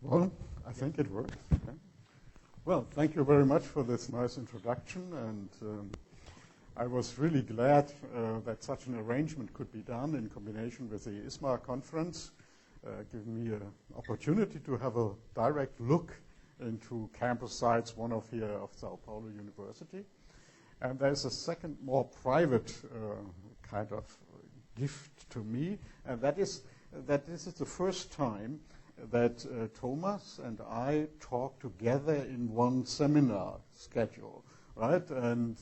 Well, I think it works. Okay. Well, thank you very much for this nice introduction, and I was really glad that such an arrangement could be done in combination with the ISMA conference, giving me an opportunity to have a direct look into campus sites, one of here of Sao Paulo University. And there's a second, more private kind of gift to me, and that is that this is the first time that Thomas and I talk together in one seminar schedule, right? And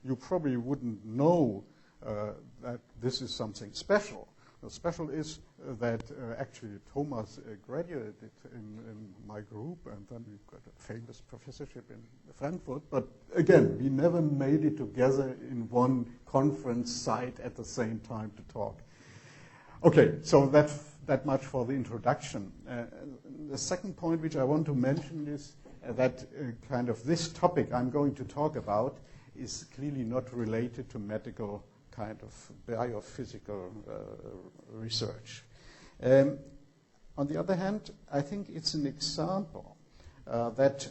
you probably wouldn't know that this is something special. The special is that actually Thomas graduated in my group, and then we got a famous professorship in Frankfurt. But again, we never made it together in one conference site at the same time to talk. Okay, so that much for the introduction. The second point which I want to mention is that kind of this topic I'm going to talk about is clearly not related to medical kind of biophysical research. On the other hand, I think it's an example that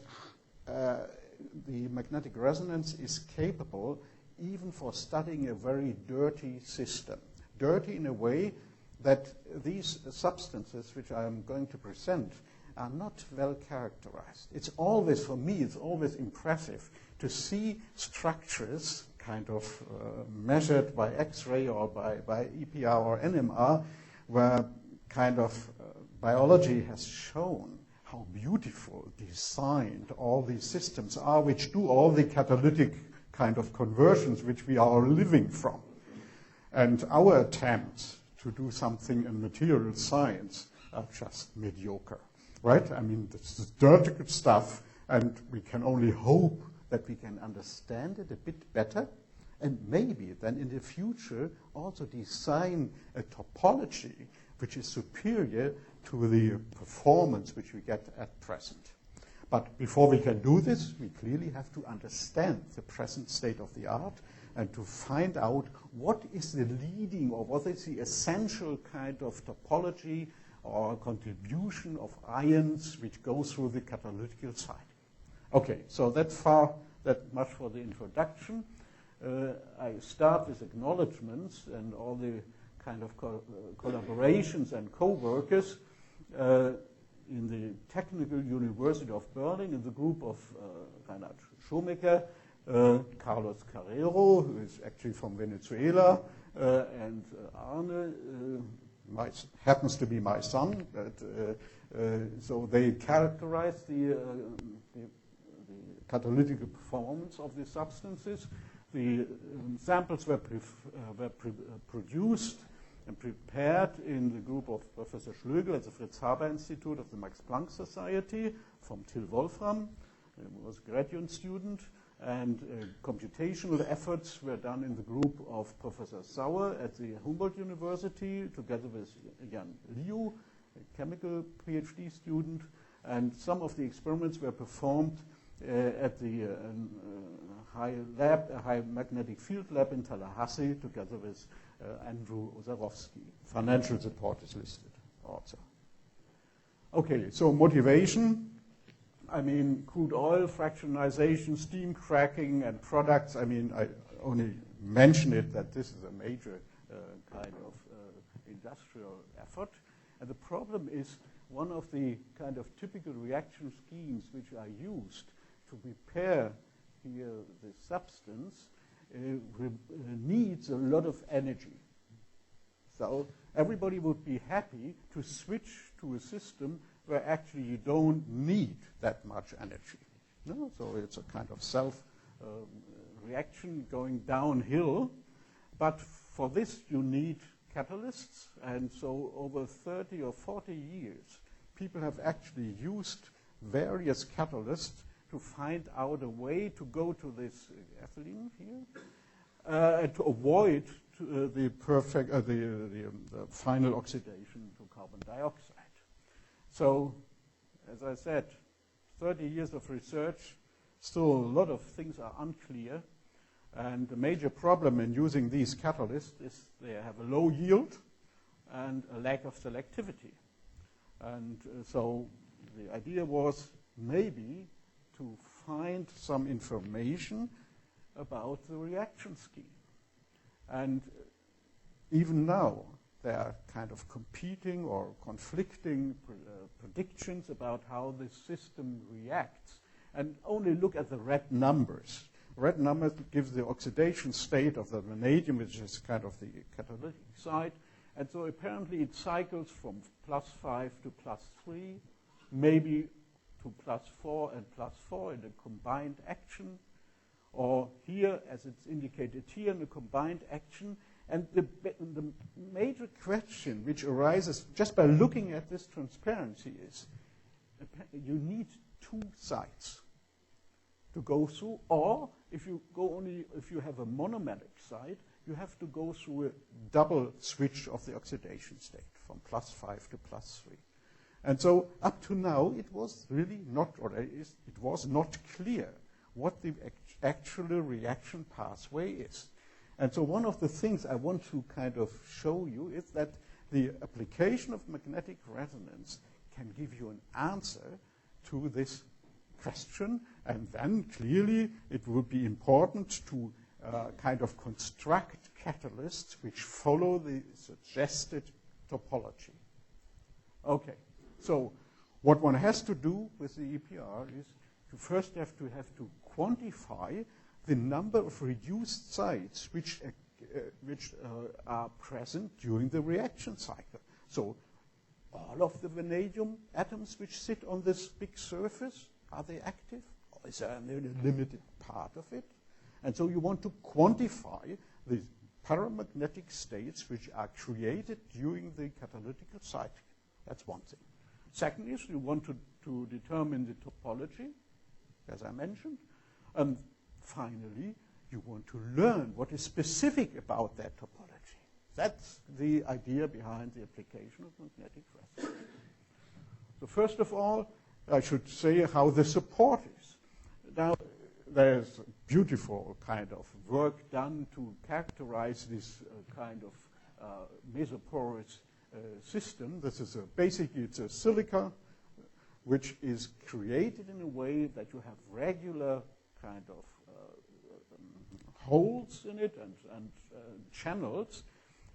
the magnetic resonance is capable even for studying a very dirty system. Dirty in a way that these substances which I am going to present are not well characterized. It's always, for me, it's always impressive to see structures kind of measured by X-ray or by EPR or NMR, where kind of biology has shown how beautiful designed all these systems are, which do all the catalytic kind of conversions which we are living from. And our attempts to do something in material science are just mediocre, right? I mean, this is dirty stuff, and we can only hope that we can understand it a bit better, and maybe then in the future also design a topology which is superior to the performance which we get at present. But before we can do this, we clearly have to understand the present state of the art and to find out what is the leading or what is the essential kind of topology or contribution of ions which go through the catalytical side. Okay, so that much for the introduction. I start with acknowledgements and all the kind of collaborations and co-workers in the Technical University of Berlin, in the group of Reinhard Schomecker, Carlos Carrero, who is actually from Venezuela, and Arne happens to be my son. But, so they characterize the catalytic performance of the substances. The samples were produced and prepared in the group of Professor Schlögl at the Fritz Haber Institute of the Max Planck Society from Till Wolfram, who was a graduate student, and computational efforts were done in the group of Professor Sauer at the Humboldt University, together with Jan Liu, a chemical PhD student, and some of the experiments were performed at the high magnetic field lab in Tallahassee, together with Andrew Ozarowski. Financial support is listed also. Okay, so motivation. I mean, crude oil, fractionization, steam cracking, and products. I mean, I only mention it that this is a major kind of industrial effort. And the problem is one of the kind of typical reaction schemes which are used to prepare here the substance needs a lot of energy. So everybody would be happy to switch to a system where actually you don't need that much energy. No? So it's a kind of self-reaction going downhill. But for this, you need catalysts. And so over 30 or 40 years, people have actually used various catalysts to find out a way to go to this ethylene here, to avoid the final oxidation to carbon dioxide. So, as I said, 30 years of research, still a lot of things are unclear, and the major problem in using these catalysts is they have a low yield and a lack of selectivity. And so the idea was maybe to find some information about the reaction scheme. And even now, there are kind of competing or conflicting predictions about how this system reacts. And only look at the red numbers. Red numbers gives the oxidation state of the vanadium, which is kind of the catalytic side. And so apparently it cycles from +5 to +3, maybe to +4 and +4 in a combined action, or here, as it's indicated here, in a combined action. And the major question which arises just by looking at this transparency is, you need two sites to go through, or if you have a monometric site, you have to go through a double switch of the oxidation state from +5 to +3. And so up to now, it was really not, or it was not clear what the actual reaction pathway is. And so one of the things I want to kind of show you is that the application of magnetic resonance can give you an answer to this question, and then clearly it would be important to kind of construct catalysts which follow the suggested topology. Okay, so what one has to do with the EPR is you first have to quantify the number of reduced sites which are present during the reaction cycle. So all of the vanadium atoms which sit on this big surface, are they active? Or is there only a limited part of it? And so you want to quantify the paramagnetic states which are created during the catalytic cycle. That's one thing. Second is you want to determine the topology, as I mentioned. And finally, you want to learn what is specific about that topology. That's the idea behind the application of magnetic resonance. So first of all, I should say how the support is. Now, there's beautiful kind of work done to characterize this kind of mesoporous system. This is basically it's a silica which is created in a way that you have regular kind of holes in it and channels.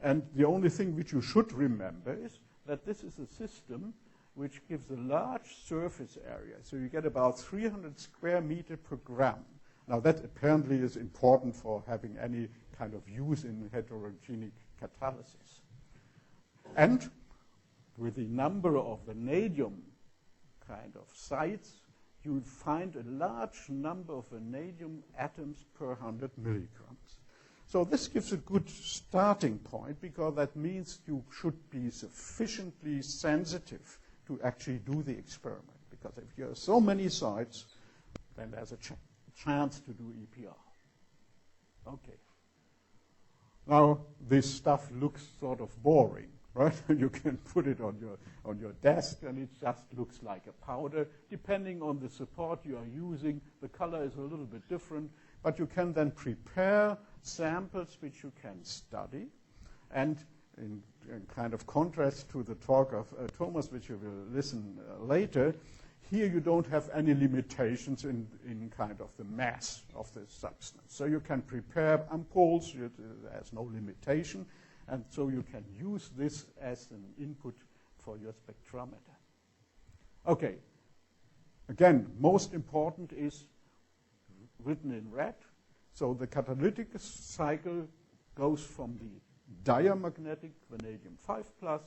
And the only thing which you should remember is that this is a system which gives a large surface area. So you get about 300 square meters per gram. Now that apparently is important for having any kind of use in heterogenic catalysis. And with the number of vanadium kind of sites, you would find a large number of vanadium atoms per 100 milligrams. So this gives a good starting point, because that means you should be sufficiently sensitive to actually do the experiment. Because if you have so many sites, then there's a chance to do EPR. Okay. Now, this stuff looks sort of boring, right? You can put it on your desk, and it just looks like a powder. Depending on the support you are using, the color is a little bit different. But you can then prepare samples which you can study. And in kind of contrast to the talk of Thomas, which you will listen later, here you don't have any limitations in kind of the mass of the substance. So you can prepare ampoules, there's no limitation, and so you can use this as an input for your spectrometer. Okay, again, most important is written in red. So the catalytic cycle goes from the diamagnetic vanadium 5+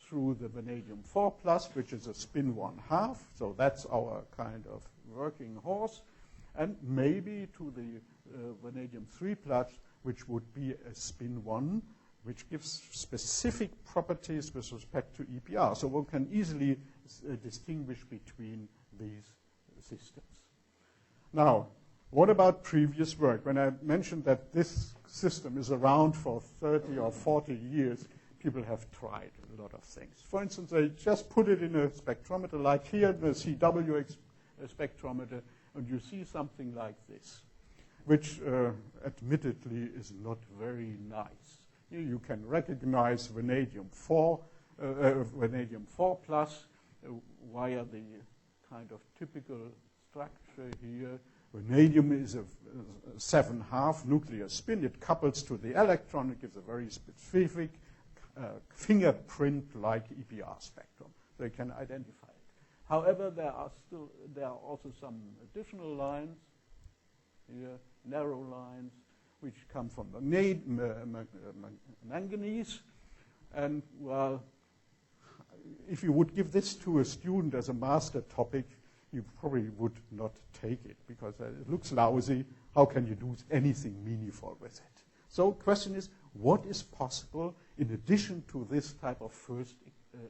through the vanadium 4+, which is a spin 1/2. So that's our kind of working horse. And maybe to the vanadium 3+, which would be a spin 1, which gives specific properties with respect to EPR. So one can easily distinguish between these systems. Now, what about previous work? When I mentioned that this system is around for 30 or 40 years, people have tried a lot of things. For instance, they just put it in a spectrometer like here, the CW spectrometer, and you see something like this, which admittedly is not very nice. You can recognize vanadium 4+, via the kind of typical structure here. Vanadium is a 7½ nuclear spin. It couples to the electron. It gives a very specific fingerprint-like EPR spectrum, so you can identify it. However, there are also some additional lines here, narrow lines, which come from the manganese. And well, if you would give this to a student as a master topic, you probably would not take it because it looks lousy. How can you do anything meaningful with it? So the question is, what is possible in addition to this type of first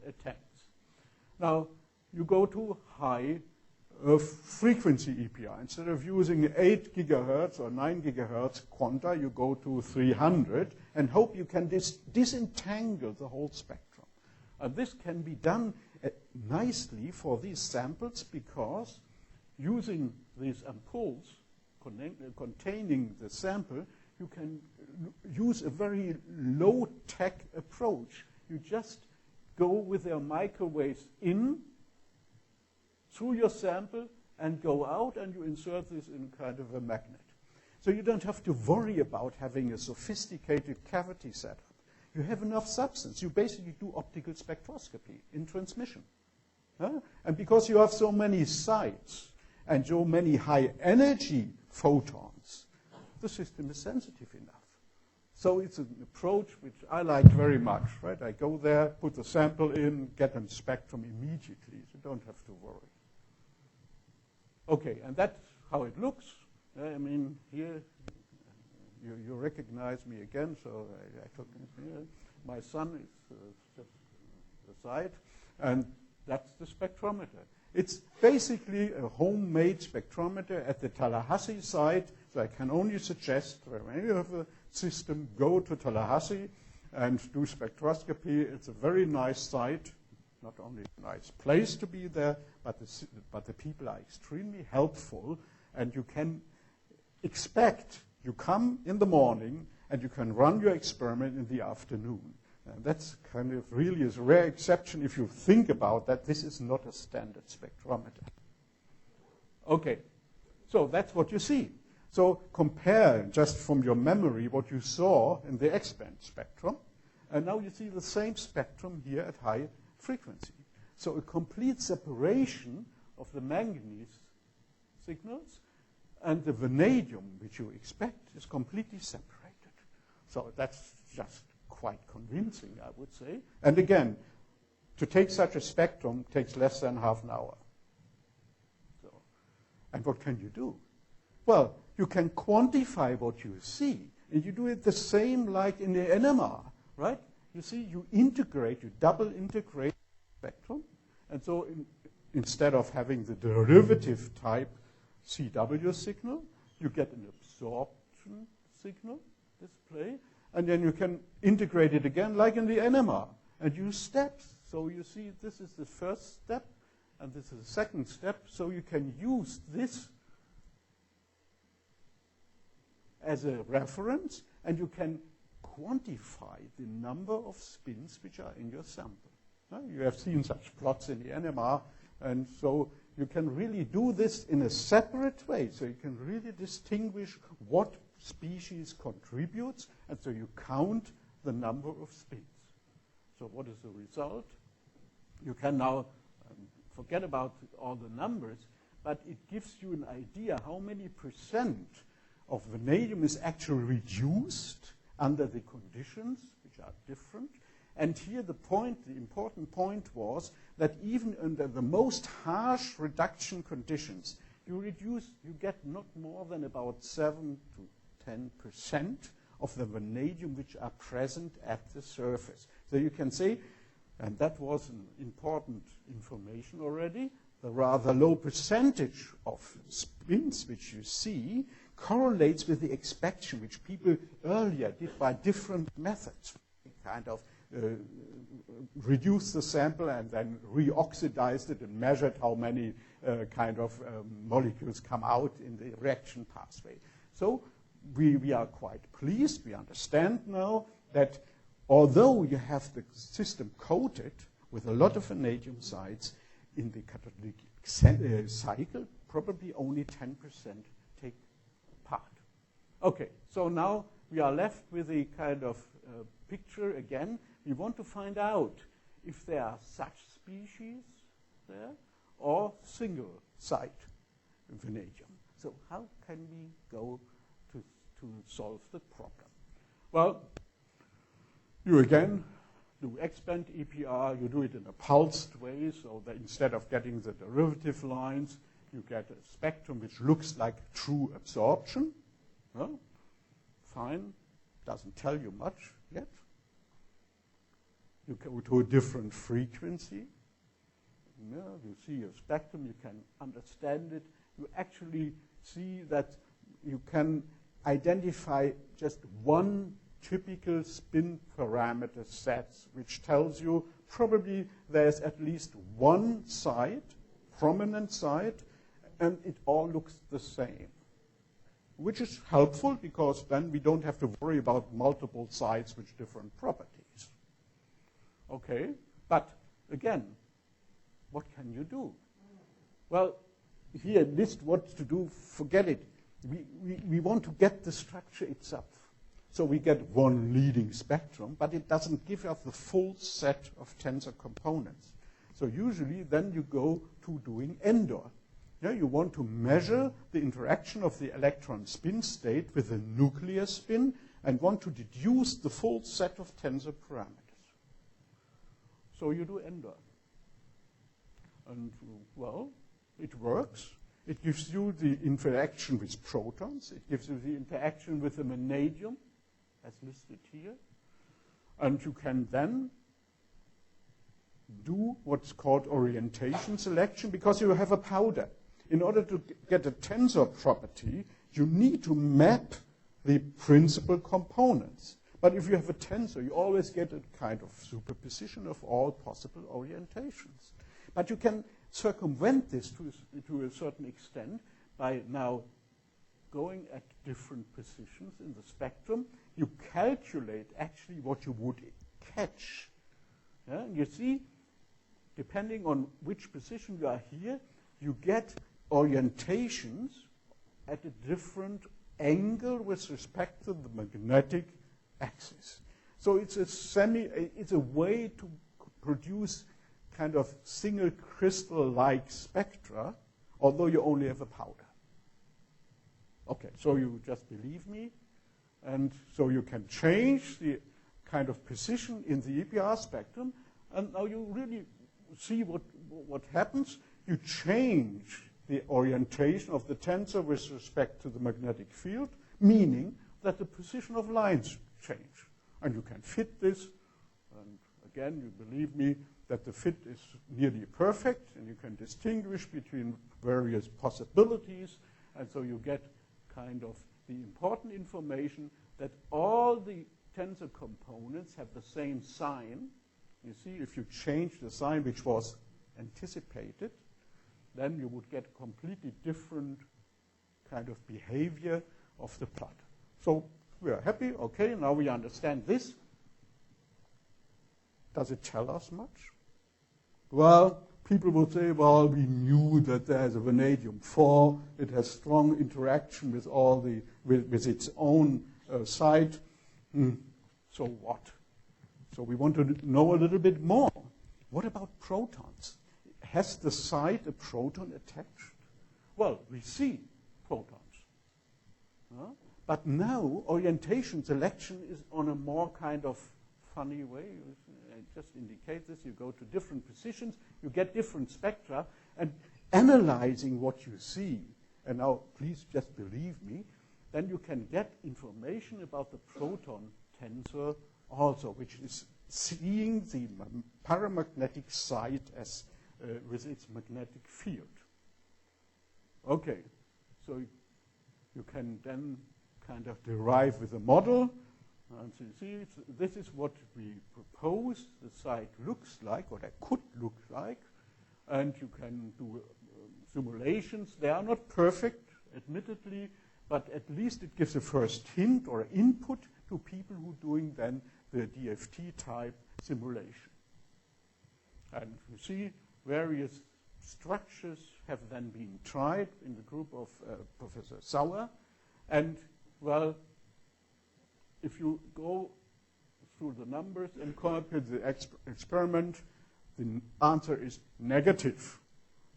attempts? Now, you go to high frequency EPR. Instead of using 8 gigahertz or 9 gigahertz quanta, you go to 300 and hope you can disentangle the whole spectrum. And this can be done nicely for these samples because using these ampoules containing the sample, you can use a very low-tech approach. You just go with your microwaves in through your sample and go out, and you insert this in kind of a magnet. So you don't have to worry about having a sophisticated cavity setup. You have enough substance. You basically do optical spectroscopy in transmission. And because you have so many sites and so many high-energy photons, the system is sensitive enough. So it's an approach which I like very much, right? I go there, put the sample in, get a spectrum immediately. So you don't have to worry. Okay, and that's how it looks. I mean, here, you recognize me again, so I took it here. My son is just aside, and that's the spectrometer. It's basically a homemade spectrometer at the Tallahassee site, so I can only suggest when you have a system, go to Tallahassee and do spectroscopy. It's a very nice site, not only a nice place to be there, but the people are extremely helpful, and you can expect you come in the morning and you can run your experiment in the afternoon. And that's kind of really a rare exception if you think about that. This is not a standard spectrometer. Okay, so that's what you see. So compare just from your memory what you saw in the X-band spectrum, and now you see the same spectrum here at high frequency. So a complete separation of the manganese signals, and the vanadium, which you expect, is completely separated. So that's just quite convincing, I would say. And again, to take such a spectrum takes less than half an hour. So, and what can you do? Well, you can quantify what you see, and you do it the same like in the NMR, right? You see, you integrate, you double integrate the spectrum, and so instead of having the derivative type CW signal, you get an absorption signal display, and then you can integrate it again like in the NMR and use steps. So you see this is the first step and this is the second step, so you can use this as a reference and you can quantify the number of spins which are in your sample. You have seen such plots in the NMR, and so you can really do this in a separate way. So you can really distinguish what species contributes, and so you count the number of spins. So what is the result? You can now forget about all the numbers, but it gives you an idea how many percent of vanadium is actually reduced under the conditions, which are different. And here the important point was that even under the most harsh reduction conditions, you get not more than about 7 to 10% of the vanadium which are present at the surface. So you can say, and that was an important information already, the rather low percentage of spins which you see correlates with the expansion which people earlier did by different methods. Kind of reduced the sample and then reoxidized it and measured how many molecules come out in the reaction pathway. So we are quite pleased. We understand now that although you have the system coated with a lot of vanadium sites, in the catalytic cycle, probably only 10% take part. Okay, so now we are left with a kind of picture again. We want to find out if there are such species there or single site vanadium. So how can we go to solve the problem? Well, you again do expand EPR, you do it in a pulsed way, so that instead of getting the derivative lines, you get a spectrum which looks like true absorption. Well, fine, doesn't tell you much yet. You go to a different frequency. Yeah, you see a spectrum, you can understand it. You actually see that you can identify just one typical spin parameter set, which tells you probably there's at least one site, prominent site, and it all looks the same, which is helpful because then we don't have to worry about multiple sites with different properties. Okay, but again, what can you do? Well, here, list what to do, forget it. We want to get the structure itself. So we get one leading spectrum, but it doesn't give us the full set of tensor components. So usually then you go to doing ENDOR. Yeah, you want to measure the interaction of the electron spin state with the nuclear spin and want to deduce the full set of tensor parameters. So you do ENDOR. And, well, it works. It gives you the interaction with protons. It gives you the interaction with the vanadium, as listed here. And you can then do what's called orientation selection because you have a powder. In order to get a tensor property, you need to map the principal components. But if you have a tensor, you always get a kind of superposition of all possible orientations. But you can circumvent this to a certain extent by now going at different positions in the spectrum. You calculate actually what you would catch. Yeah? And you see, depending on which position you are here, you get orientations at a different angle with respect to the magnetic axis. So it's a way to produce kind of single crystal-like spectra, although you only have a powder. Okay, so you just believe me, and so you can change the kind of position in the EPR spectrum, and now you really see what happens. You change the orientation of the tensor with respect to the magnetic field, meaning that the position of lines change. And you can fit this, and again, you believe me, that the fit is nearly perfect, and you can distinguish between various possibilities, and so you get kind of the important information that all the tensor components have the same sign. You see, if you change the sign which was anticipated, then you would get a completely different kind of behavior of the plot. So we are happy, okay, now we understand this. Does it tell us much? Well, people would say, well, we knew that there's a vanadium-4. It has strong interaction with all the with its own site. So what? So we want to know a little bit more. What about protons? Has the site a proton attached? Well, we see protons. But now orientation selection is on a more kind of funny way. I just indicate this. You go to different positions, you get different spectra, and analyzing what you see, and now please just believe me, then you can get information about the proton tensor also, which is seeing the paramagnetic site as with its magnetic field. Okay, so you can then kind of derive with a model. And so you see, this is what we propose the site looks like, or that could look like. And you can do simulations. They are not perfect, admittedly, but at least it gives a first hint or input to people who are doing then the DFT type simulation. And you see various structures have then been tried in the group of Professor Sauer. And, well, if you go through the numbers and compare the experiment, the answer is negative,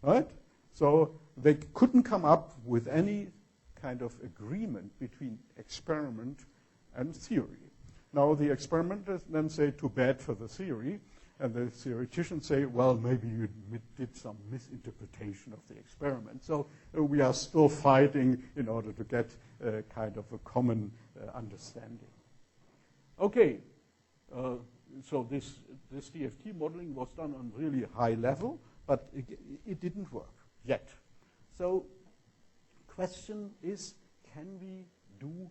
right? So they couldn't come up with any kind of agreement between experiment and theory. Now the experimenters then say, too bad for the theory, and the theoreticians say, well, maybe you did some misinterpretation of the experiment. So we are still fighting in order to get kind of a common understanding. Okay, so this DFT modeling was done on really high level, but it didn't work yet. So question is, can we do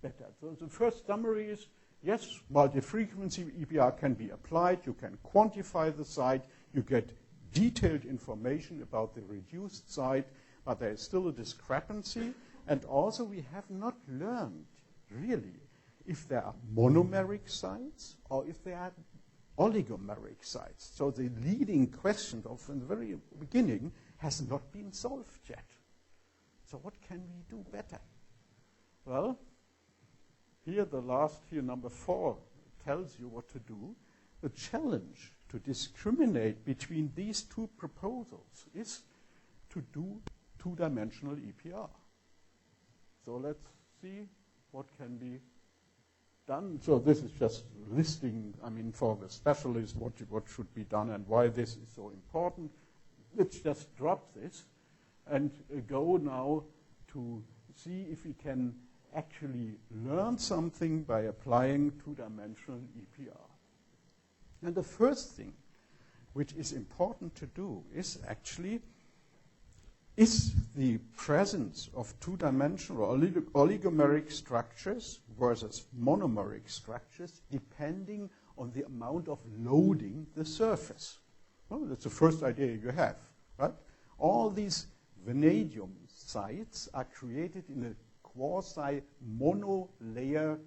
better? So the first summary is, yes, multi-frequency EPR can be applied. You can quantify the site. You get detailed information about the reduced site, but there is still a discrepancy. And also we have not learned, really, if there are monomeric sites or if there are oligomeric sites. So the leading question from the very beginning has not been solved yet. So what can we do better? Well, here number 4 tells you what to do. The challenge to discriminate between these two proposals is to do two-dimensional EPR. So let's see what can be done. So this is just listing, for the specialist, what should be done and why this is so important. Let's just drop this and go now to see if we can actually learn something by applying two-dimensional EPR. And the first thing which is important to do is actually, is the presence of two-dimensional or oligomeric structures versus monomeric structures depending on the amount of loading the surface. Well, that's the first idea you have, right? All these vanadium sites are created in a quasi-monolayer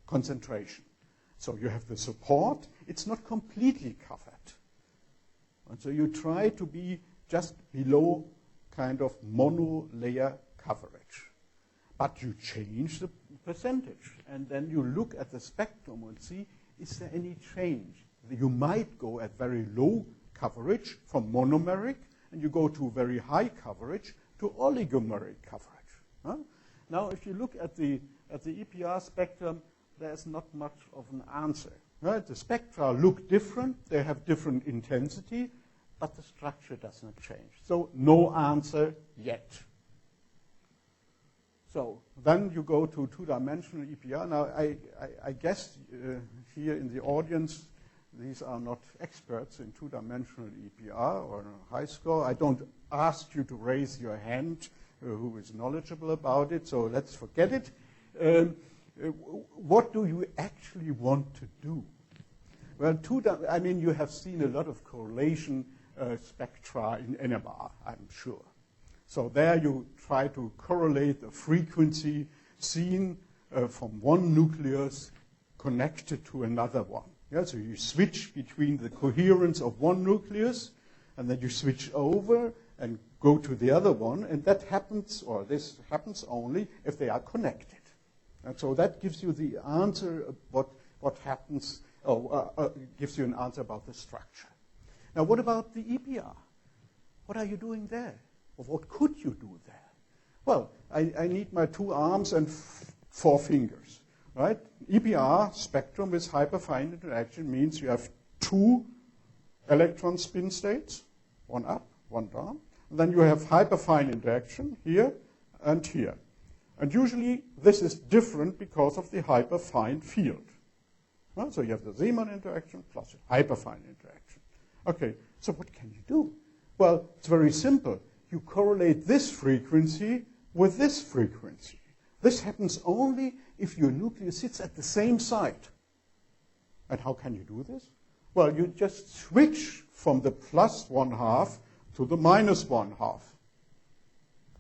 concentration. So you have the support. It's not completely covered. And so you try to be just below kind of monolayer coverage. But you change the percentage. And then you look at the spectrum and see, is there any change? You might go at very low coverage from monomeric, and you go to very high coverage to oligomeric coverage. Huh? Now, if you look at the EPR spectrum, there's not much of an answer. Right? The spectra look different. They have different intensity, but the structure does not change. So no answer yet. So then you go to two-dimensional EPR. Now, I guess here in the audience, these are not experts in two-dimensional EPR or high score. I don't ask you to raise your hand who is knowledgeable about it, so let's forget it. What do you actually want to do? Well, you have seen a lot of correlation spectra in NMR, I'm sure. So there you try to correlate the frequency seen from one nucleus connected to another one. Yeah, so you switch between the coherence of one nucleus, and then you switch over and go to the other one, and that happens, or this happens only if they are connected. And so that gives you the answer of what happens, gives you an answer about the structure. Now, what about the EPR? What are you doing there? Or what could you do there? Well, I need my 2 arms and 4 fingers, right? EPR spectrum with hyperfine interaction means you have 2 electron spin states, one up, one down. And then you have hyperfine interaction here and here. And usually this is different because of the hyperfine field. Well, so you have the Zeeman interaction plus hyperfine interaction. Okay, so what can you do? Well, it's very simple. You correlate this frequency with this frequency. This happens only if your nucleus sits at the same site. And how can you do this? Well, you just switch from the plus 1/2 to the minus 1/2.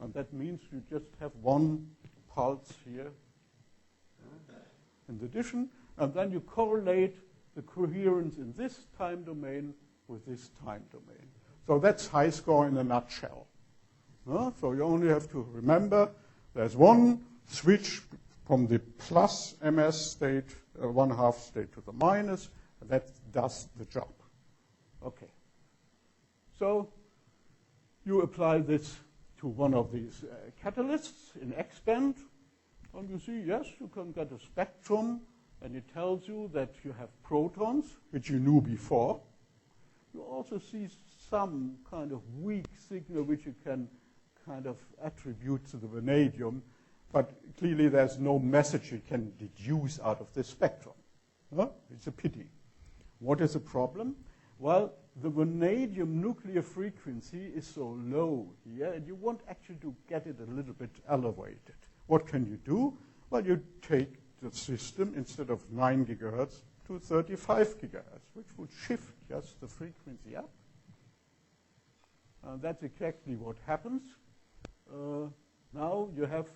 And that means you just have one pulse here in addition, and then you correlate the coherence in this time domain with this time domain. So that's high score in a nutshell. So you only have to remember there's one switch from the plus ms state, 1/2 state to the minus, and that does the job. Okay. So you apply this to one of these catalysts in X-band, and you see, yes, you can get a spectrum, and it tells you that you have protons, which you knew before. You also see some kind of weak signal which you can kind of attribute to the vanadium, but clearly there's no message you can deduce out of this spectrum. It's a pity. What is the problem? Well, the vanadium nuclear frequency is so low here, and you want actually to get it a little bit elevated. What can you do? Well, you take the system, instead of 9 gigahertz, to 35 gigahertz, which would shift just the frequency up. That's exactly what happens. Now you have,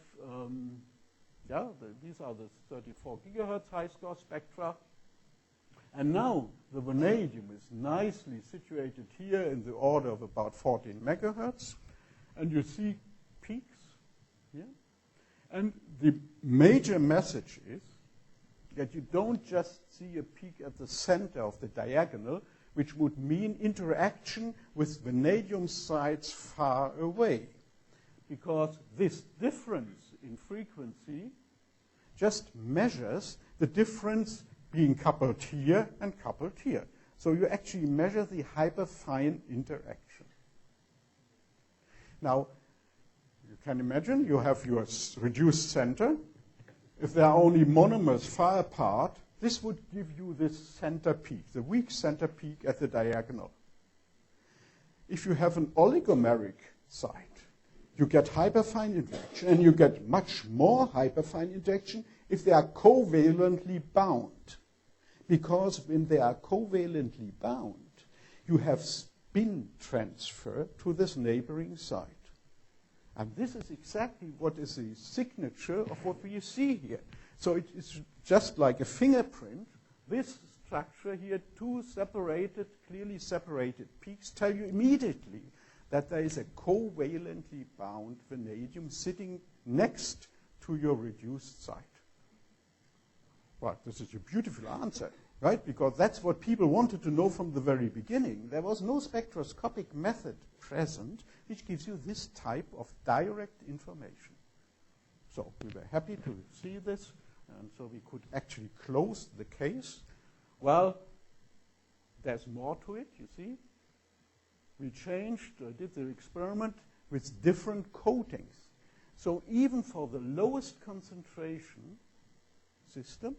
these are the 34 gigahertz high score spectra. And now the vanadium is nicely situated here in the order of about 14 megahertz. And you see peaks here. And the major message is that you don't just see a peak at the center of the diagonal, which would mean interaction with vanadium sites far away. Because this difference in frequency just measures the difference being coupled here and coupled here. So you actually measure the hyperfine interaction. Now, you can imagine you have your reduced center. If there are only monomers far apart, this would give you this center peak, the weak center peak at the diagonal. If you have an oligomeric site, you get hyperfine interaction, and you get much more hyperfine interaction if they are covalently bound. Because when they are covalently bound, you have spin transfer to this neighboring site. And this is exactly what is the signature of what we see here. So it's just like a fingerprint. This structure here, two separated, clearly separated peaks, tell you immediately that there is a covalently bound vanadium sitting next to your reduced site. Well, this is a beautiful answer, right? Because that's what people wanted to know from the very beginning. There was no spectroscopic method present which gives you this type of direct information. So we were happy to see this, and so we could actually close the case. Well, there's more to it, you see. We did the experiment with different coatings. So even for the lowest concentration system,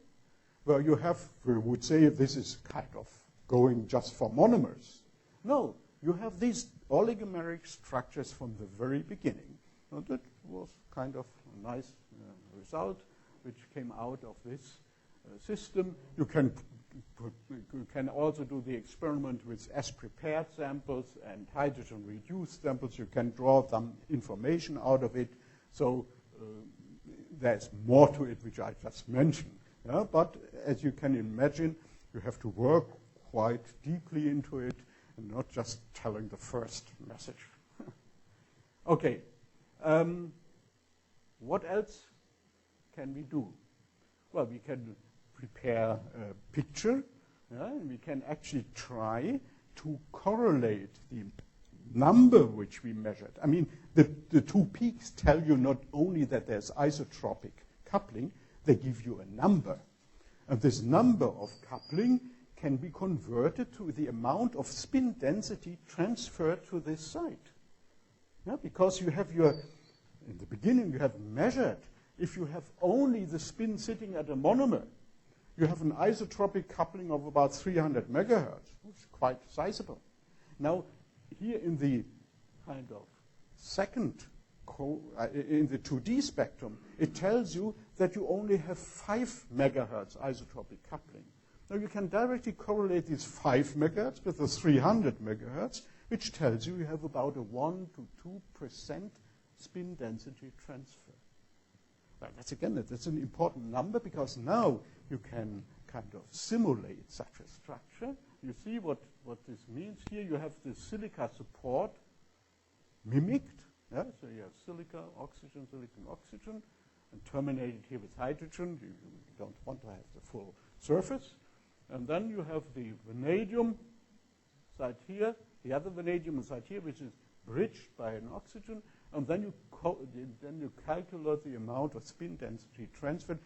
where you have, we would say this is kind of going just for monomers. No, you have these oligomeric structures from the very beginning. Now that was kind of a nice result which came out of this system. You can also do the experiment with as-prepared samples and hydrogen-reduced samples. You can draw some information out of it. So there's more to it, which I just mentioned. Yeah? But as you can imagine, you have to work quite deeply into it and not just telling the first message. Okay. What else can we do? Well, we can prepare a picture, and we can actually try to correlate the number which we measured. I mean, the two peaks tell you not only that there's isotropic coupling, they give you a number. And this number of coupling can be converted to the amount of spin density transferred to this site. Yeah, because you have in the beginning you have measured, if you have only the spin sitting at a monomer, you have an isotropic coupling of about 300 megahertz, which is quite sizable. Now, here in the kind of second, in the 2D spectrum, it tells you that you only have 5 megahertz isotropic coupling. Now, you can directly correlate these 5 megahertz with the 300 megahertz, which tells you have about a 1 to 2% spin density transfer. Well, that's an important number, because now you can kind of simulate such a structure, you see what this means here. You have the silica support mimicked. Yeah? So you have silica, oxygen, silicon, oxygen, and terminated here with hydrogen. You don't want to have the full surface. And then you have the vanadium side here, the other vanadium side here, which is bridged by an oxygen. And then you calculate the amount of spin density transferred.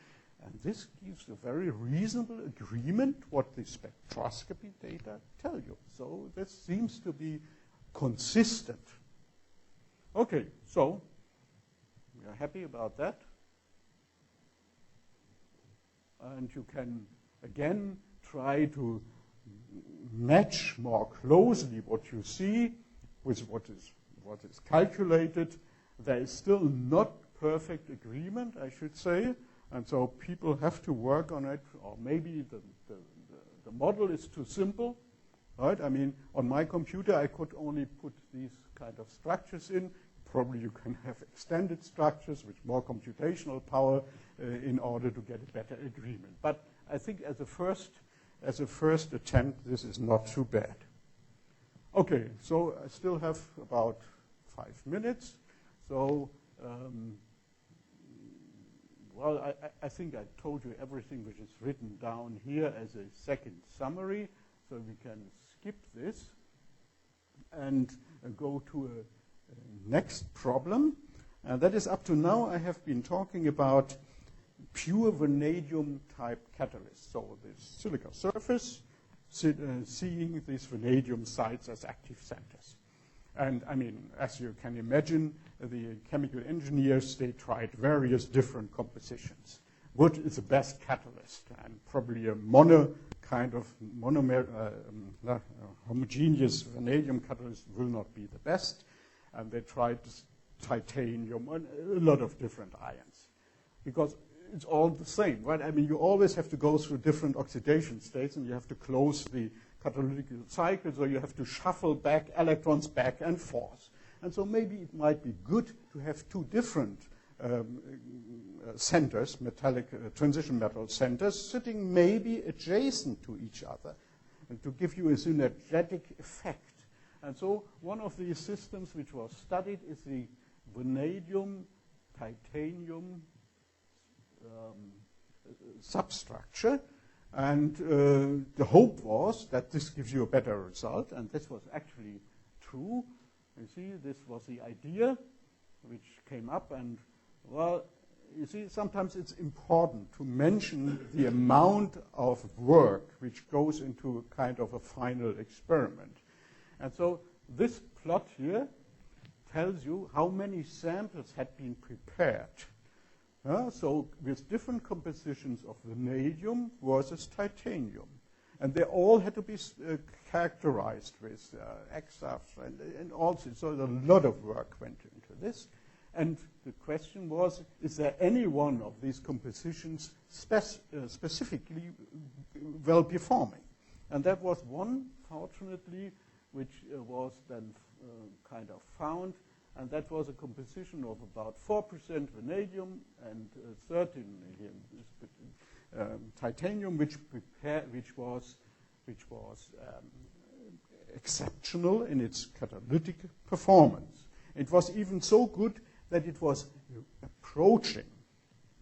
And this gives a very reasonable agreement what the spectroscopy data tell you. So this seems to be consistent. Okay, so we are happy about that. And you can, again, try to match more closely what you see with what is calculated. There is still not perfect agreement, I should say. And so people have to work on it, or maybe the model is too simple, right? I mean, on my computer, I could only put these kind of structures in. Probably you can have extended structures with more computational power in order to get a better agreement. But I think as a first attempt, this is not too bad. Okay, so I still have about 5 minutes. So, well, I think I told you everything which is written down here as a second summary, so we can skip this and go to a next problem. That is, up to now I have been talking about pure vanadium type catalysts. So this silica surface, seeing these vanadium sites as active centers. And I mean, as you can imagine, the chemical engineers, they tried various different compositions. What is the best catalyst? And probably a homogeneous vanadium catalyst will not be the best. And they tried titanium and a lot of different ions. Because it's all the same, right? I mean, you always have to go through different oxidation states, and you have to close the catalytic cycle, so you have to shuffle back electrons back and forth. And so maybe it might be good to have two different centers, metallic transition metal centers, sitting maybe adjacent to each other, and to give you a synergetic effect. And so one of these systems which was studied is the vanadium titanium substructure. And the hope was that this gives you a better result, and this was actually true. You see, this was the idea which came up, and, well, you see, sometimes it's important to mention the amount of work which goes into a kind of a final experiment. And so this plot here tells you how many samples had been prepared. So with different compositions of vanadium versus titanium. And they all had to be characterized with XFs and also, so a lot of work went into this. And the question was, is there any one of these compositions specifically well performing? And that was one, fortunately, which was then kind of found. And that was a composition of about 4% vanadium and 13 titanium, which was exceptional in its catalytic performance. It was even so good that it was approaching,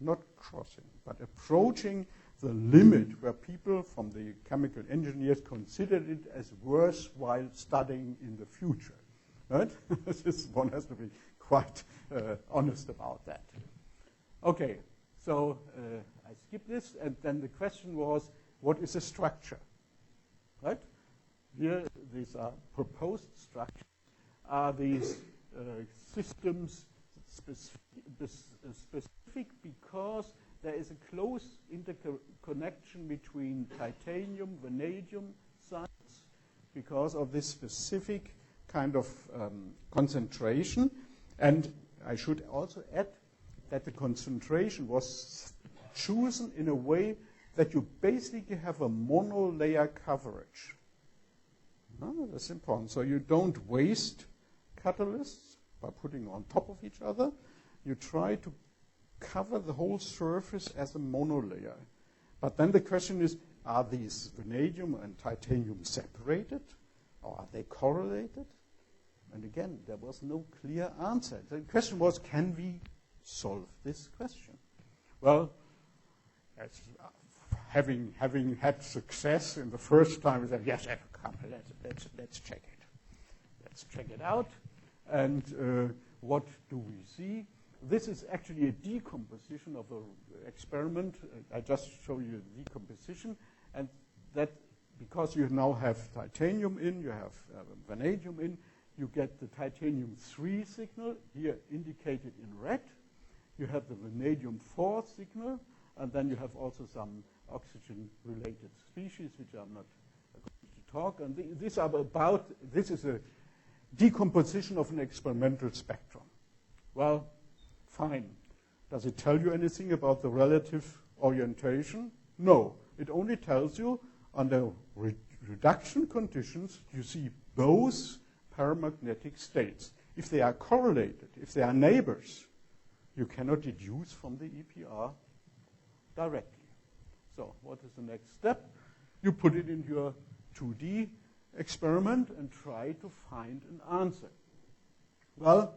not crossing, but approaching the limit where people from the chemical engineers considered it as worthwhile studying in the future. Right? One has to be quite honest about that. Okay, so I skip this, and then the question was, what is a structure? Right? Here, these are proposed structures. Are these systems specific because there is a close interconnection between titanium, vanadium sites because of this specific kind of concentration. And I should also add that the concentration was chosen in a way that you basically have a monolayer coverage. That's important. So you don't waste catalysts by putting on top of each other. You try to cover the whole surface as a monolayer. But then the question is are these vanadium and titanium separated, or are they correlated? And again, there was no clear answer. The question was, can we solve this question? Well, as, having had success in the first time, we said, yes, come, let's check it. Let's check it out. And what do we see? This is actually a decomposition of an experiment. I just show you a decomposition. And that, because you now have titanium in, you have vanadium in, you get the titanium-3 signal, here indicated in red. You have the vanadium-4 signal, and then you have also some oxygen-related species, which I'm not going to talk. And this is a decomposition of an experimental spectrum. Well, fine. Does it tell you anything about the relative orientation? No. It only tells you under reduction conditions, you see both paramagnetic states. If they are correlated, if they are neighbors, you cannot deduce from the EPR directly. So what is the next step? You put it in your 2D experiment and try to find an answer. Well,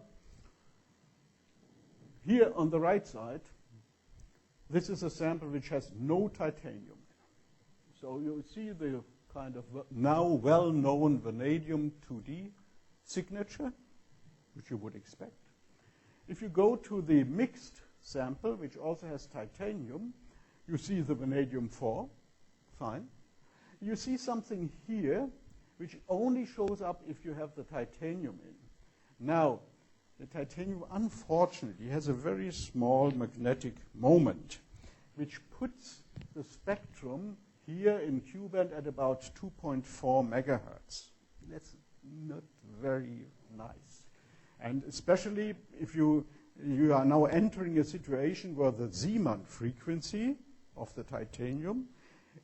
here on the right side, this is a sample which has no titanium. So you see the kind of now well-known vanadium 2D signature, which you would expect. If you go to the mixed sample, which also has titanium, you see the vanadium-4, fine. You see something here, which only shows up if you have the titanium in. Now, the titanium, unfortunately, has a very small magnetic moment, which puts the spectrum here in Q-band at about 2.4 megahertz. That's not very nice. And especially if you are now entering a situation where the Zeeman frequency of the titanium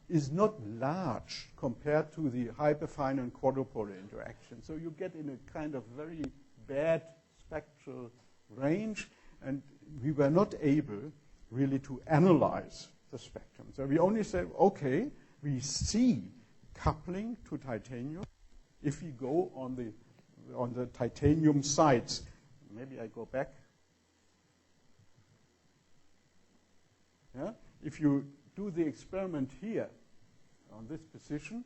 is not large compared to the hyperfine and quadrupolar interaction. So you get in a kind of very bad spectral range, and we were not able really to analyze the spectrum. So we only said, okay, we see coupling to titanium if we go on the titanium sides. Maybe I go back. Yeah? If you do the experiment here on this position,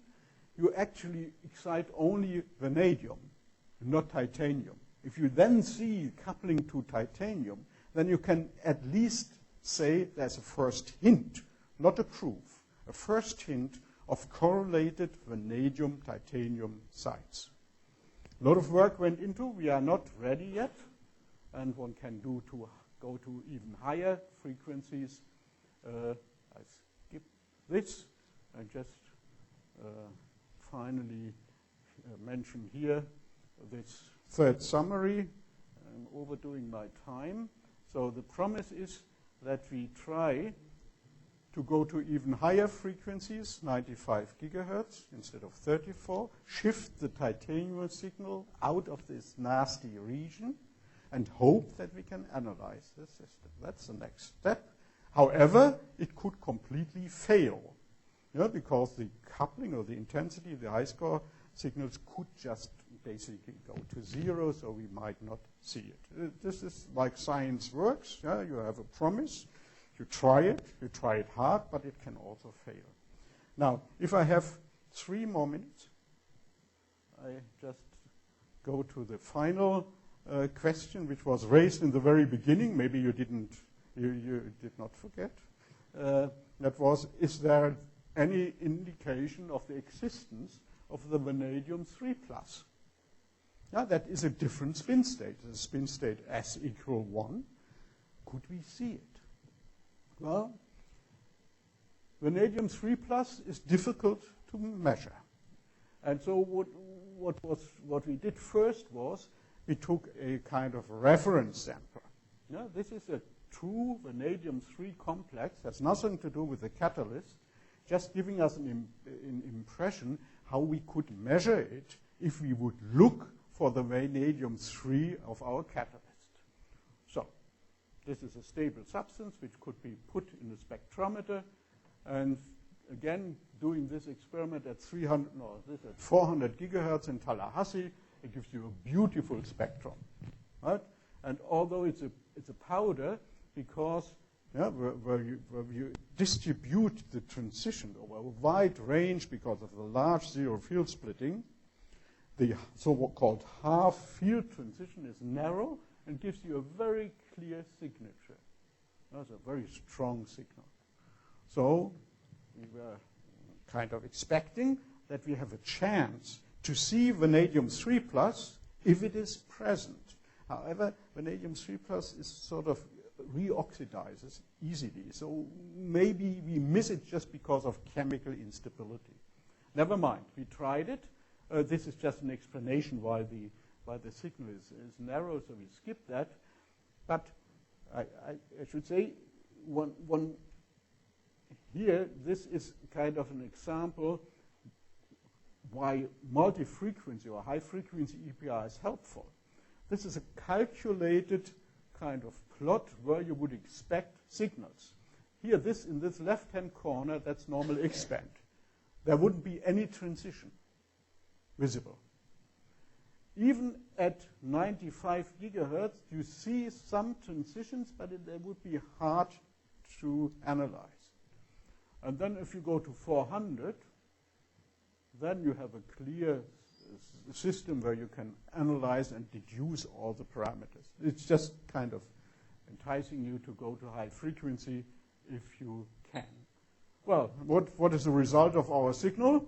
you actually excite only vanadium, not titanium. If you then see coupling to titanium, then you can at least say there's a first hint, not a proof, a first hint of correlated vanadium-titanium sites. A lot of work went into. We are not ready yet, and one can go to even higher frequencies. I skip this and just finally mention here this third summary. I'm overdoing my time. So the promise is that we try to go to even higher frequencies, 95 gigahertz instead of 34, shift the titanium signal out of this nasty region, and hope that we can analyze the system. That's the next step. However, it could completely fail, because the coupling or the intensity of the high score signals could just basically go to zero, so we might not see it. This is like science works. You have a promise. You try it hard, but it can also fail. Now, if I have 3 more minutes, I just go to the final question, which was raised in the very beginning. Maybe you did not forget. That was, is there any indication of the existence of the vanadium 3+? Now, that is a different spin state. The spin state S equal 1. Could we see it? Well, vanadium 3+ is difficult to measure. And so what we did first was we took a kind of reference sample. This is a true vanadium 3 complex. Has nothing to do with the catalyst, just giving us an impression how we could measure it if we would look for the vanadium 3 of our catalyst. So this is a stable substance which could be put in a spectrometer, and again, doing this experiment at 400 gigahertz in Tallahassee, it gives you a beautiful spectrum, right? And although it's a powder, because where you distribute the transition over a wide range because of the large zero field splitting, the so-called half field transition is narrow and gives you a very clear signature. That's a very strong signal. So we were kind of expecting that we have a chance to see vanadium 3+ if it is present. However, vanadium 3+ is sort of reoxidizes easily. So maybe we miss it just because of chemical instability. Never mind, we tried it. This is just an explanation why the signal is narrow, so we skip that. But I should say, one here, this is kind of an example why multi-frequency or high-frequency EPR is helpful. This is a calculated kind of plot where you would expect signals. Here, in this left-hand corner, that's normal X-band. There wouldn't be any transition visible. Even at 95 gigahertz, you see some transitions, but they would be hard to analyze. And then if you go to 400, then you have a clear system where you can analyze and deduce all the parameters. It's just kind of enticing you to go to high frequency if you can. Well, what is the result of our signal?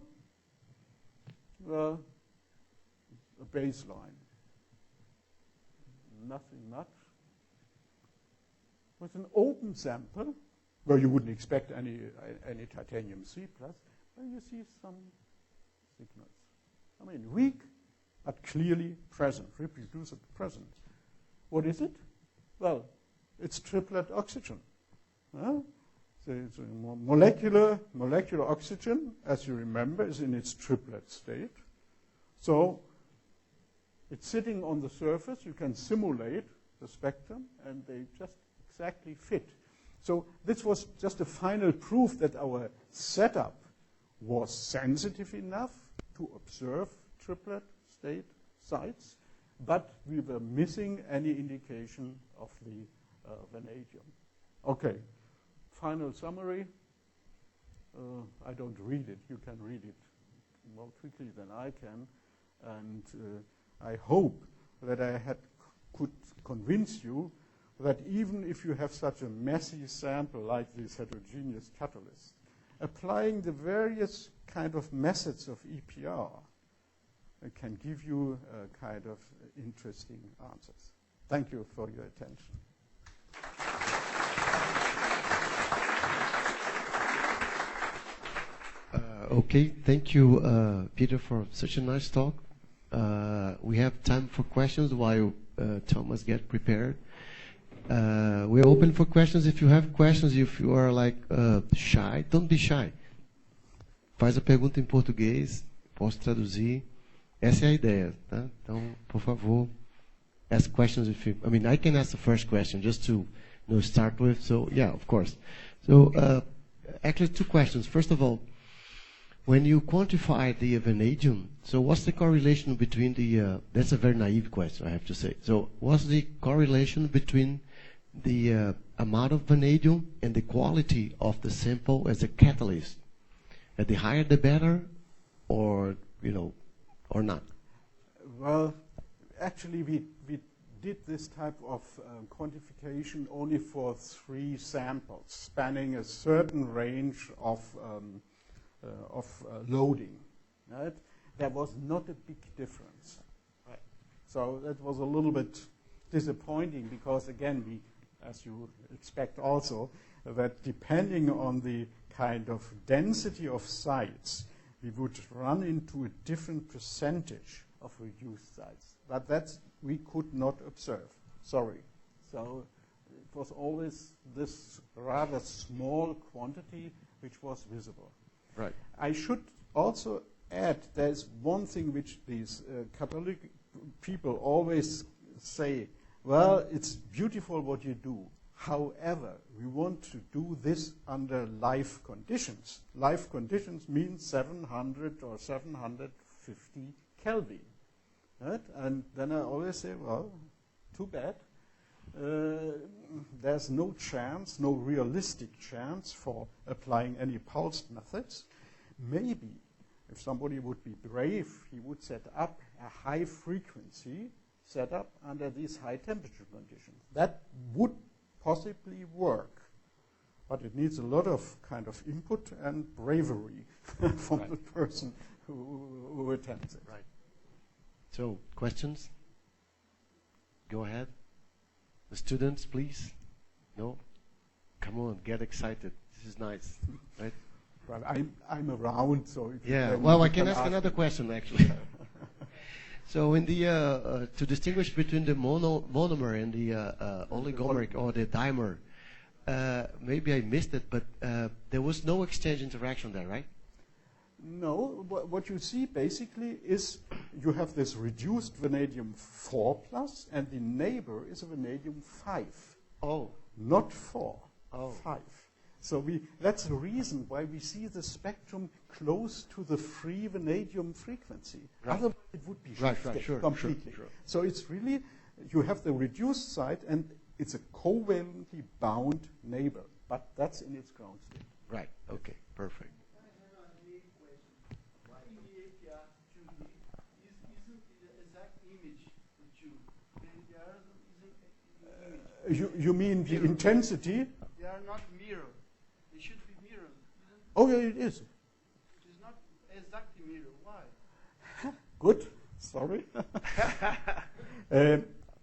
Well, a baseline. Nothing much. With an open sample, where you wouldn't expect any titanium 3+, well, you see some signals. I mean, weak, but clearly present, reproducible present. What is it? Well, it's triplet oxygen. So it's molecular oxygen, as you remember, is in its triplet state. So it's sitting on the surface. You can simulate the spectrum, and they just exactly fit. So this was just a final proof that our setup was sensitive enough to observe triplet state sites, but we were missing any indication of the vanadium. Okay, final summary. I don't read it. You can read it more quickly than I can. And I hope that I could convince you that even if you have such a messy sample like these heterogeneous catalysts, applying the various kind of methods of EPR can give you kind of interesting answers. Thank you for your attention. Okay, thank you, Peter, for such a nice talk. We have time for questions while Thomas gets prepared. We're open for questions. If you have questions, if you are like shy, don't be shy. Faz a pergunta em português, posso traduzir. Essa é a ideia, tá? Então, por favor, ask questions if you. I mean, I can ask the first question just to start with. So yeah, of course. So actually, two questions. First of all, when you quantify the vanadium, so what's the correlation between the? That's a very naive question, I have to say. So what's the correlation between the amount of vanadium and the quality of the sample as a catalyst? The higher the better, or or not? Well, actually, we did this type of quantification only for 3 samples, spanning a certain range of loading. Right? There was not a big difference. Right. So that was a little bit disappointing because, again, we, as you expect also, that depending on the kind of density of sites, we would run into a different percentage of reduced sites. But that we could not observe. Sorry. So it was always this rather small quantity which was visible. Right. I should also add there's one thing which these Catholic people always say, well, it's beautiful what you do, However, we want to do this under life conditions. Life conditions means 700 or 750 Kelvin. Right? And then I always say, well, too bad. There's no chance, no realistic chance for applying any pulsed methods. Maybe if somebody would be brave, he would set up a high frequency setup under these high temperature conditions. That would possibly work, but it needs a lot of kind of input and bravery from the person who attends it. Right. So, questions? Go ahead. The students, please. No? Come on, get excited. This is nice, right? Well, I'm around, so if yeah. Well, I can ask another question actually. So, in the to distinguish between the monomer and the oligomeric or the dimer, maybe I missed it, but there was no exchange interaction there, right? No. What you see basically is you have this reduced vanadium 4+, and the neighbor is a vanadium 5. Oh. Not 4. Oh. 5. So that's the reason why we see the spectrum close to the free vanadium frequency. Right. Otherwise, it would be shifted completely. Sure. So it's really, you have the reduced side, and it's a covalently bound neighbor, but that's in its ground state. Right. Okay. Perfect. I have a main question. Why in the APR 2D isn't the exact image the two? There isn't image. You mean the intensity? They are not mirror. They should be mirrored. Oh, yeah, it is. It's not exactly mirror. Why? Good. Sorry.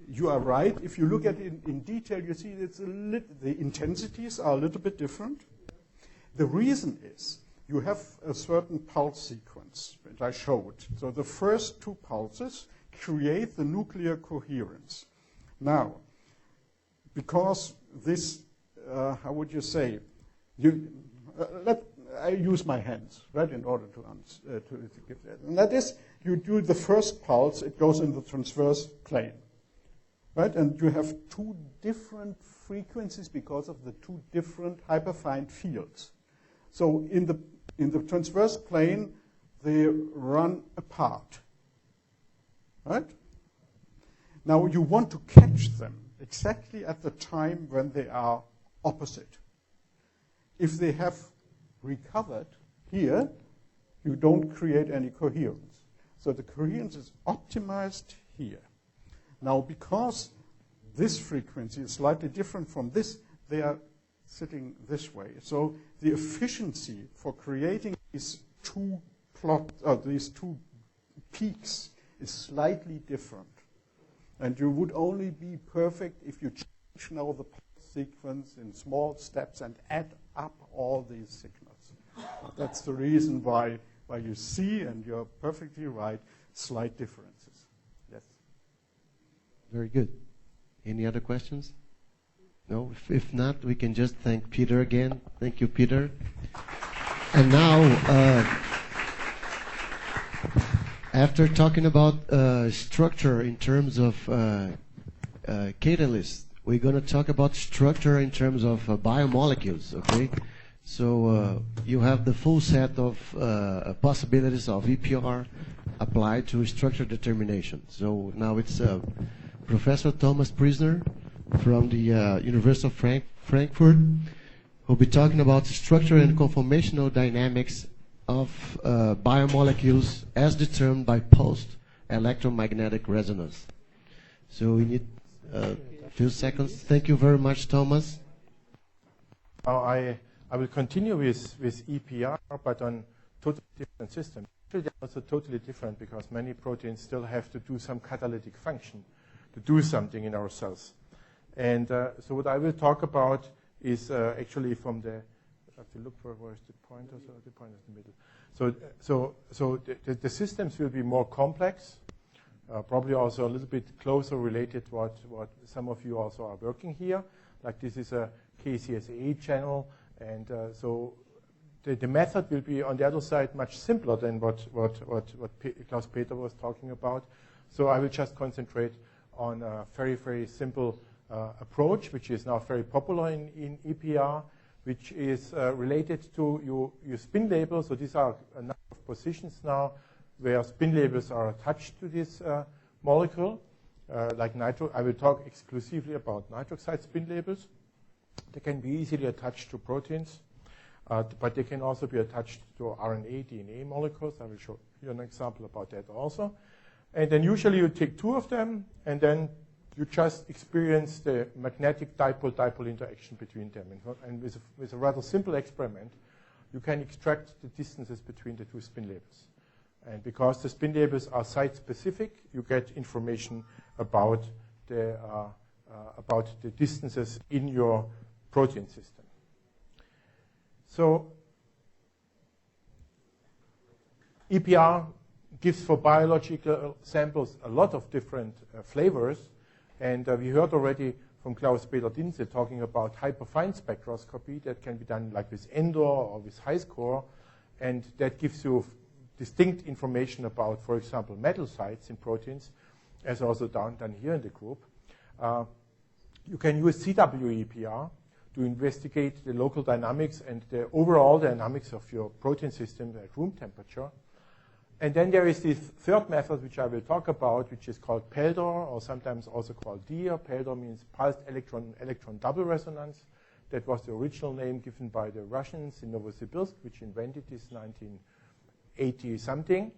You are right. If you look at it in detail, you see the intensities are a little bit different. The reason is you have a certain pulse sequence, which I showed. So the first two pulses create the nuclear coherence. Now, because this, how would you say, I use my hands, right, in order to give that. And that is, you do the first pulse, it goes in the transverse plane, right? And you have two different frequencies because of the two different hyperfine fields. So in the transverse plane, they run apart, right? Now you want to catch them exactly at the time when they are opposite. If they have recovered here, you don't create any coherence. So the coherence is optimized here. Now, because this frequency is slightly different from this, they are sitting this way. So the efficiency for creating these two peaks is slightly different. And you would only be perfect if you change now the sequence in small steps and add up all these signals. That's the reason why you see, and you're perfectly right, slight differences. Yes. Very good. Any other questions? No? If not, we can just thank Peter again. Thank you, Peter. And now, after talking about structure in terms of catalysts, we're going to talk about structure in terms of biomolecules, okay? So you have the full set of possibilities of EPR applied to structure determination. So now it's Professor Thomas Prisner from the University of Frankfurt, who'll be talking about structure and conformational dynamics of biomolecules as determined by pulsed electromagnetic resonance. So we need a few seconds. Thank you very much, Thomas. Now I will continue with EPR, but on totally different systems. Actually, they're also totally different because many proteins still have to do some catalytic function to do something in our cells. And so what I will talk about is actually from the, I have to look for where's the pointer, so the pointer is in the middle. So the systems will be more complex, probably also a little bit closer related to what some of you also are working here. Like this is a KCSA channel, and so the method will be on the other side much simpler than what Klaus Peter was talking about. So I will just concentrate on very, very simple approach, which is now very popular in EPR, which is related to your spin label. So these are a number of positions now where spin labels are attached to this molecule, like nitro. I will talk exclusively about nitroxide spin labels. They can be easily attached to proteins, but they can also be attached to RNA, DNA molecules. I will show you an example about that also. And then usually you take two of them, and then you just experience the magnetic dipole-dipole interaction between them. And with a rather simple experiment, you can extract the distances between the two spin labels. And because the spin labels are site-specific, you get information about the distances in your protein system. So EPR gives for biological samples a lot of different flavors. And we heard already from Peter Dinse talking about hyperfine spectroscopy that can be done like with ENDOR or with high-score. And that gives you distinct information about, for example, metal sites in proteins, as also done here in the group. You can use CW-EPR to investigate the local dynamics and the overall dynamics of your protein system at room temperature. And then there is this third method, which I will talk about, which is called PELDOR, or sometimes also called DIR. PELDOR means pulsed electron double resonance. That was the original name given by the Russians in Novosibirsk, which invented this 1980-something.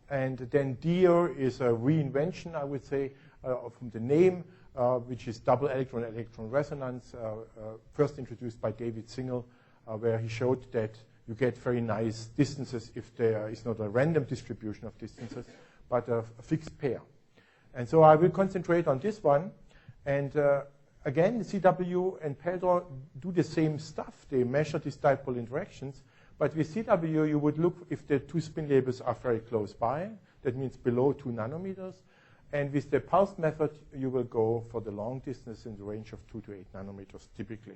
And then DIR is a reinvention, I would say, from the name, which is double electron resonance, first introduced by David Singel, where he showed that you get very nice distances if there is not a random distribution of distances, but a fixed pair. And so I will concentrate on this one. And again, CW and PELDOR do the same stuff. They measure these dipole interactions. But with CW, you would look if the two spin labels are very close by. That means below 2 nanometers. And with the pulsed method, you will go for the long distance in the range of 2 to 8 nanometers typically.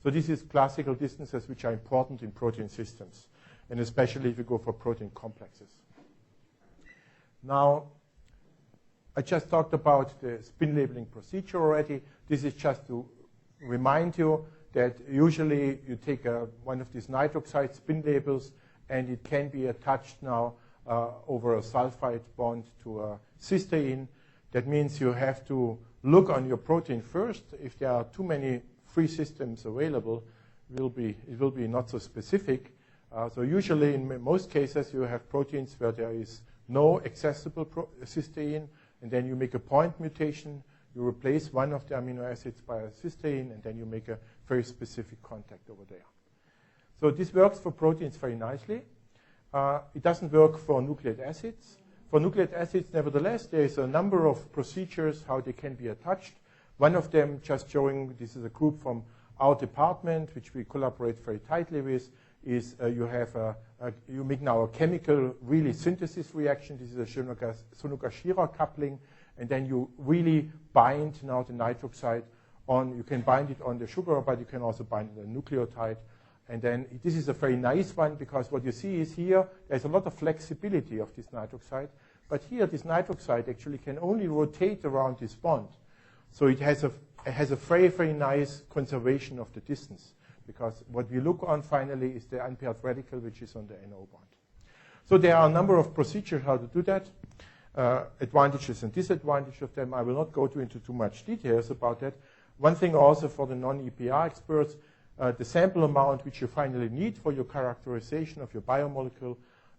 So this is classical distances which are important in protein systems, and especially if you go for protein complexes. Now, I just talked about the spin labeling procedure already. This is just to remind you that usually you take one of these nitroxide spin labels, and it can be attached now over a sulfide bond to a cysteine. That means you have to look on your protein first. If there are too many free systems available, it will be not so specific. So usually in most cases you have proteins where there is no accessible cysteine, and then you make a point mutation, you replace one of the amino acids by a cysteine, and then you make a very specific contact over there. So this works for proteins very nicely. It doesn't work for nucleic acids. For nucleic acids, nevertheless, there is a number of procedures how they can be attached. One of them, just showing, this is a group from our department, which we collaborate very tightly with, is you make now a chemical really synthesis reaction. This is a Sonogashira coupling, and then you really bind now the nitroxide on. You can bind it on the sugar, but you can also bind the nucleotide. And then this is a very nice one, because what you see is here, there's a lot of flexibility of this nitroxide. But here, this nitroxide actually can only rotate around this bond. So it has a very, very nice conservation of the distance, because what we look on finally is the unpaired radical, which is on the NO bond. So there are a number of procedures how to do that, advantages and disadvantages of them. I will not go into too much details about that. One thing also for the non-EPR experts, the sample amount which you finally need for your characterization of your biomolecule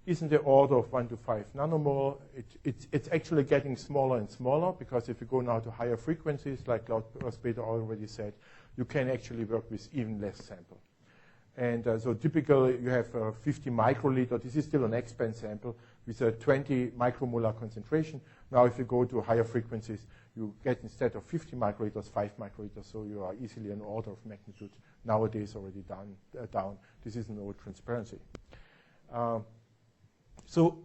is in the order of 1 to 5 nanomole. It's actually getting smaller and smaller, because if you go now to higher frequencies, like Klaus Peter already said, you can actually work with even less sample. And so typically you have 50 microliter. This is still an X-band sample with a 20 micromolar concentration. Now if you go to higher frequencies, you get, instead of 50 microliters, 5 microliters, so you are easily an order of magnitude nowadays already down. This is no transparency. So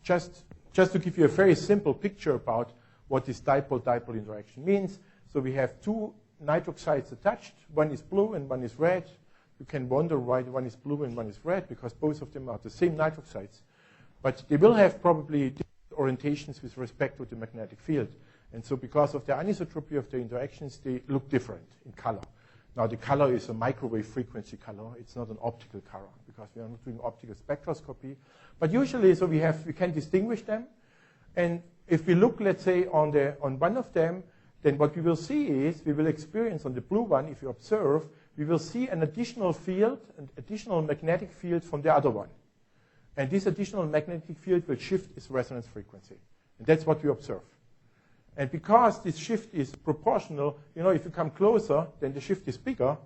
just to give you a very simple picture about what this dipole-dipole interaction means. So we have two nitroxides attached. One is blue and one is red. You can wonder why one is blue and one is red, because both of them are the same nitroxides. But they will have probably different orientations with respect to the magnetic field. And so because of the anisotropy of the interactions, they look different in color. Now, the color is a microwave frequency color. It's not an optical color because we are not doing optical spectroscopy. But usually, so we can distinguish them. And if we look, let's say, on one of them, then what we will see is we will experience on the blue one, if you observe, we will see an additional field, an additional magnetic field from the other one. And this additional magnetic field will shift its resonance frequency. And that's what we observe. And because this shift is proportional, if you come closer, then the shift is bigger.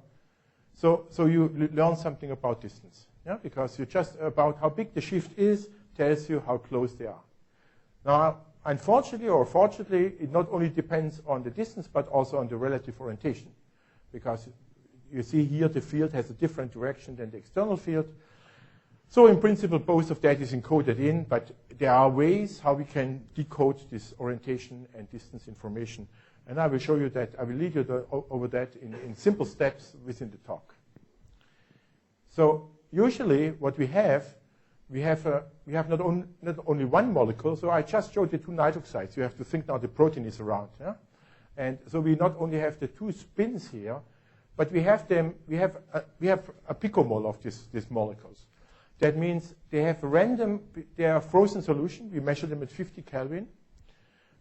So you learn something about distance. Yeah? Because you just about how big the shift is tells you how close they are. Now, unfortunately or fortunately, it not only depends on the distance, but also on the relative orientation. Because you see here the field has a different direction than the external field. So in principle, both of that is encoded in, but there are ways how we can decode this orientation and distance information. And I will show you that, I will lead you over that in simple steps within the talk. So usually what we have not only one molecule, so I just showed the two nitroxides. You have to think now the protein is around. Yeah? And so we not only have the two spins here, but we have a picomole of these molecules. That means they are a frozen solution. We measure them at 50 Kelvin.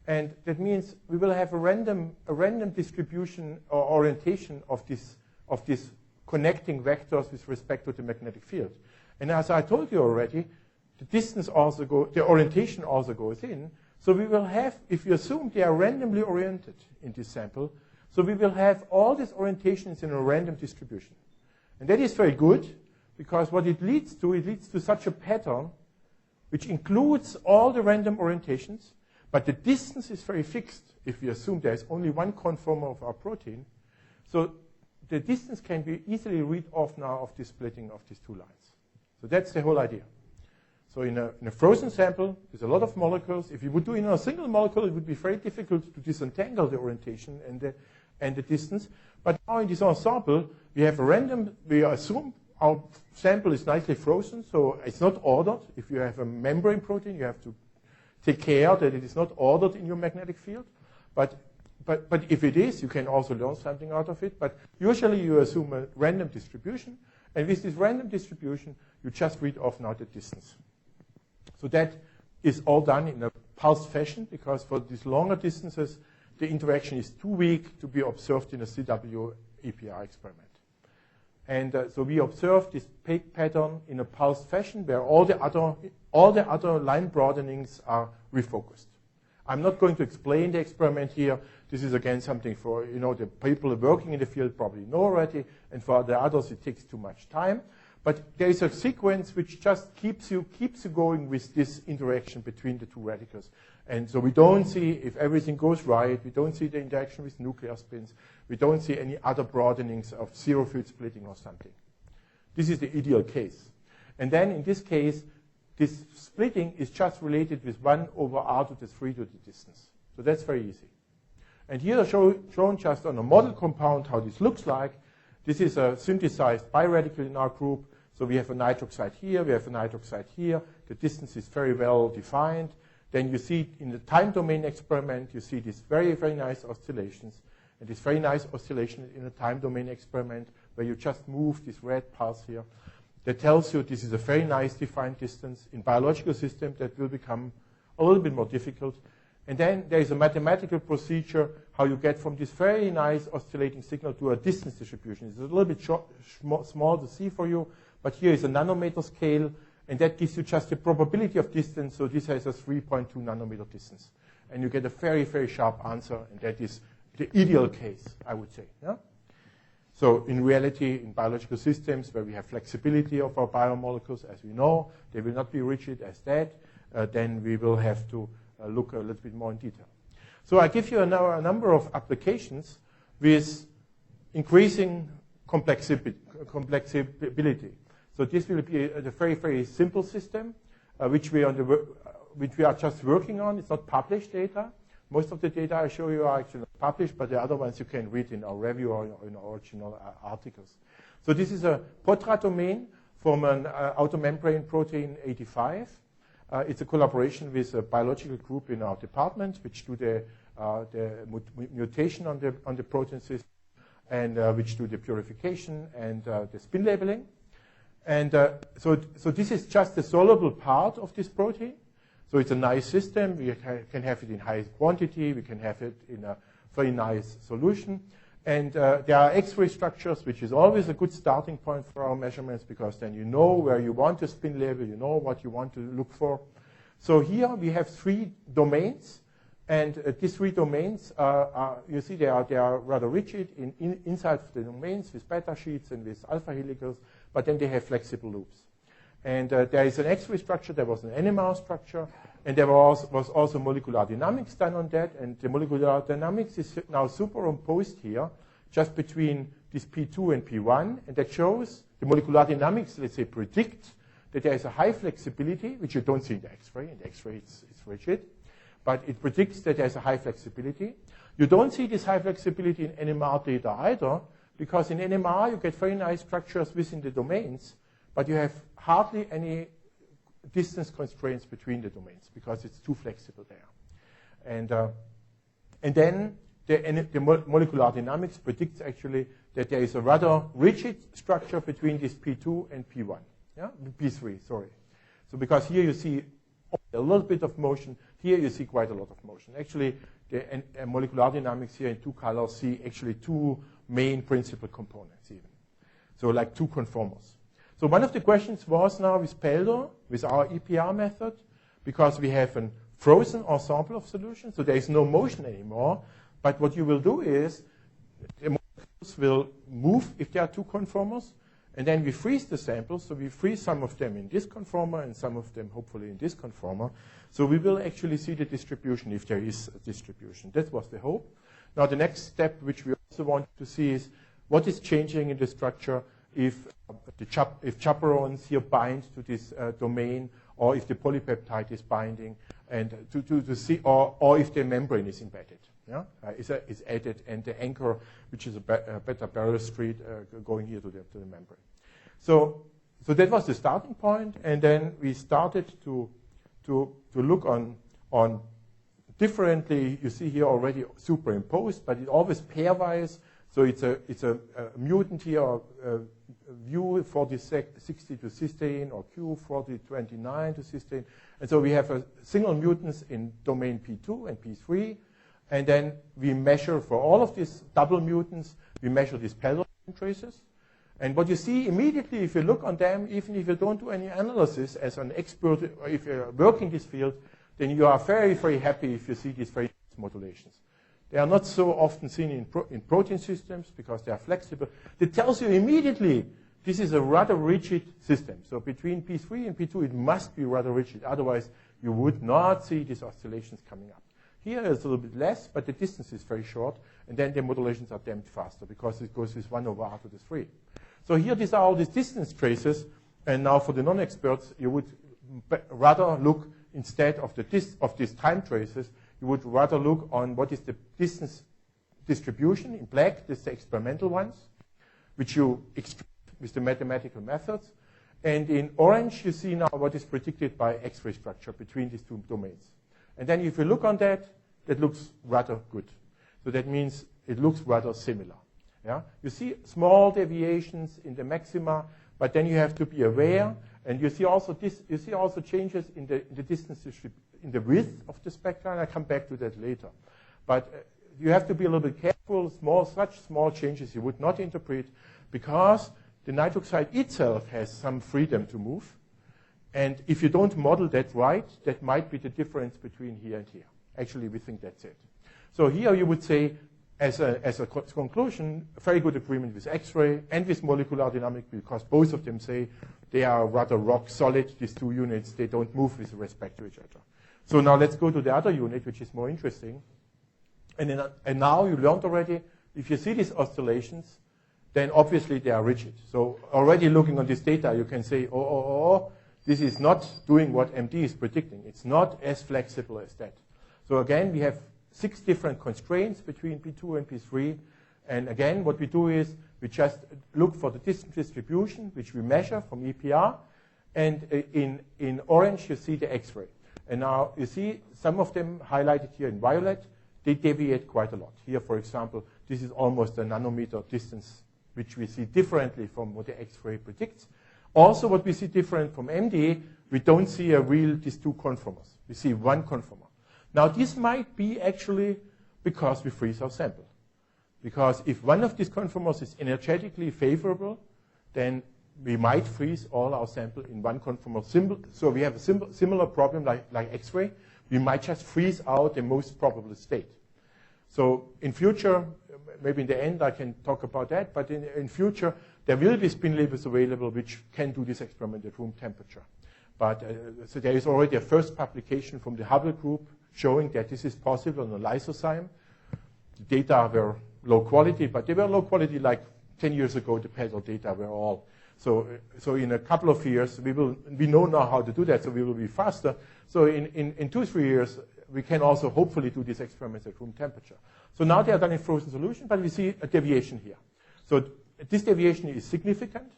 And that means we will have a random distribution or orientation of these connecting vectors with respect to the magnetic field. And as I told you already, the orientation also goes in. So we will have, if you assume they are randomly oriented in this sample, so we will have all these orientations in a random distribution. And that is very good, because what it leads to such a pattern which includes all the random orientations, but the distance is very fixed if we assume there is only one conformer of our protein. So the distance can be easily read off now of this splitting of these two lines. So that's the whole idea. So in a frozen sample, there's a lot of molecules. If you would do it in a single molecule, it would be very difficult to disentangle the orientation and the distance. But now in this ensemble, we have a random, we assume our sample is nicely frozen, so it's not ordered. If you have a membrane protein, you have to take care that it is not ordered in your magnetic field. But if it is, you can also learn something out of it. But usually you assume a random distribution, and with this random distribution, you just read off now the distance. So that is all done in a pulsed fashion, because for these longer distances, the interaction is too weak to be observed in a CW-APR experiment. And so we observe this peak pattern in a pulsed fashion where all the other line broadenings are refocused. I'm not going to explain the experiment here. This is again something for the people working in the field probably know already, and for the others it takes too much time. But there is a sequence which just keeps you going with this interaction between the two radicals. And so we don't see, if everything goes right, we don't see the interaction with nuclear spins. We don't see any other broadenings of zero field splitting or something. This is the ideal case. And then in this case, this splitting is just related with 1 over r to the 3 to the distance. So that's very easy. And here shown just on a model compound how this looks like. This is a synthesized biradical in our group. So we have a nitroxide here, we have a nitroxide here. The distance is very well defined. Then you see in the time domain experiment, you see these very, very nice oscillations. And this very nice oscillation in a time domain experiment where you just move this red pulse here. That tells you this is a very nice defined distance. In biological systems, that will become a little bit more difficult. And then there is a mathematical procedure how you get from this very nice oscillating signal to a distance distribution. It's a little bit small to see for you, but here is a nanometer scale, and that gives you just the probability of distance. So this has a 3.2 nanometer distance. And you get a very, very sharp answer, and that is the ideal case, I would say. Yeah? So in reality, in biological systems where we have flexibility of our biomolecules, as we know, they will not be rigid as that. Then we will have to look a little bit more in detail. So I give you now a number of applications with increasing complexity. So this will be a very, very simple system, which we are just working on. It's not published data. Most of the data I show you are actually not published, but the other ones you can read in our review or in our original articles. So this is a POTRA domain from an outer membrane protein 85. It's a collaboration with a biological group in our department, which do the mutation on the protein system, and which do the purification and the spin labeling. And so this is just the soluble part of this protein. So it's a nice system. We can have it in high quantity. We can have it in a very nice solution. And there are X-ray structures, which is always a good starting point for our measurements, because then you know where you want to spin label, you know what you want to look for. So here we have 3 domains. And these 3 domains, you see, they are rather rigid inside of the domains with beta sheets and with alpha helicals, but then they have flexible loops. And there is an X-ray structure, there was an NMR structure, and there was also molecular dynamics done on that. And the molecular dynamics is now superimposed here, just between this P2 and P1, and that shows the molecular dynamics, let's say, predict that there is a high flexibility, which you don't see in the X-ray. In the X-ray, it's rigid. But it predicts that there's a high flexibility. You don't see this high flexibility in NMR data either, because in NMR you get very nice structures within the domains, but you have hardly any distance constraints between the domains, because it's too flexible there. And then the molecular dynamics predicts actually that there is a rather rigid structure between this P2 and P1, P3, sorry. So because here you see a little bit of motion, here you see quite a lot of motion. Actually, the molecular dynamics here in 2 colors see actually 2 main principal components even. So like 2 conformers. So one of the questions was now with Pelo, with our EPR method, because we have a frozen ensemble of solutions, so there is no motion anymore. But what you will do is the molecules will move if there are 2 conformers, and then we freeze the samples. So we freeze some of them in this conformer and some of them hopefully in this conformer. So we will actually see the distribution if there is a distribution. That was the hope. Now the next step, which we also want to see, is what is changing in the structure if chaperones here bind to this domain, or if the polypeptide is binding, and to see, or if the membrane is embedded. Is added, and the anchor, which is a beta barrier street going here to the membrane. So that was the starting point, and then we started to look on differently. You see here already superimposed, but it always pairwise. So it's a mutant here, or U4060 to cysteine, or Q4029 to cysteine. And so we have single mutants in domain P2 and P3. And then we measure for all of these double mutants, we measure these Pelo traces. And what you see immediately, if you look on them, even if you don't do any analysis as an expert, or if you're working this field, then you are very, very happy if you see these very modulations. They are not so often seen in protein systems because they are flexible. It tells you immediately this is a rather rigid system. So between P3 and P2, it must be rather rigid. Otherwise, you would not see these oscillations coming up. Here it's a little bit less, but the distance is very short, and then the modulations are damped faster because it goes with 1 over r to the 3. So here these are all these distance traces, and now for the non-experts, you would rather look, instead of these time traces, you would rather look on what is the distance distribution. In black, this is the experimental ones, which you extract with the mathematical methods. And in orange, you see now what is predicted by X-ray structure between these 2 domains. And then if you look on that, that looks rather good. So that means it looks rather similar. You see small deviations in the maxima, but then you have to be aware. And you see also changes in the distance in the width of the spectra, and I come back to that later. But you have to be a little bit careful. Such small changes you would not interpret, because the nitroxide itself has some freedom to move. And if you don't model that right, that might be the difference between here and here. Actually, we think that's it. So here you would say, as a conclusion, very good agreement with X-ray and with molecular dynamics, because both of them say they are rather rock solid, these 2 units. They don't move with respect to each other. So now let's go to the other unit, which is more interesting. And now you learned already, if you see these oscillations, then obviously they are rigid. So already looking on this data, you can say, this is not doing what MD is predicting. It's not as flexible as that. So again, we have 6 different constraints between P2 and P3. And again, what we do is we just look for the distance distribution, which we measure from EPR. And in orange, you see the X-ray. And now you see some of them highlighted here in violet. they deviate quite a lot. Here, for example, this is almost a nanometer distance, which we see differently from what the X-ray predicts. Also, what we see different from MDA, we don't see these two conformers. We see one conformer. Now, this might be actually because we freeze our sample. Because if one of these conformers is energetically favorable, then we might freeze all our sample in one conformer. So we have a similar problem like X-ray. We might just freeze out the most probable state. So in future, maybe in the end I can talk about that, but in future there will be spin labels available which can do this experiment at room temperature. But so there is already a first publication from the Hubble group showing that this is possible on a lysozyme. The data were low quality, but they were low quality like 10 years ago. The pedal data were all. So in a couple of years, we know now how to do that, so we will be faster. So in 2-3 years, we can also hopefully do these experiments at room temperature. So now they are done in frozen solution, but we see a deviation here. So this deviation is significant,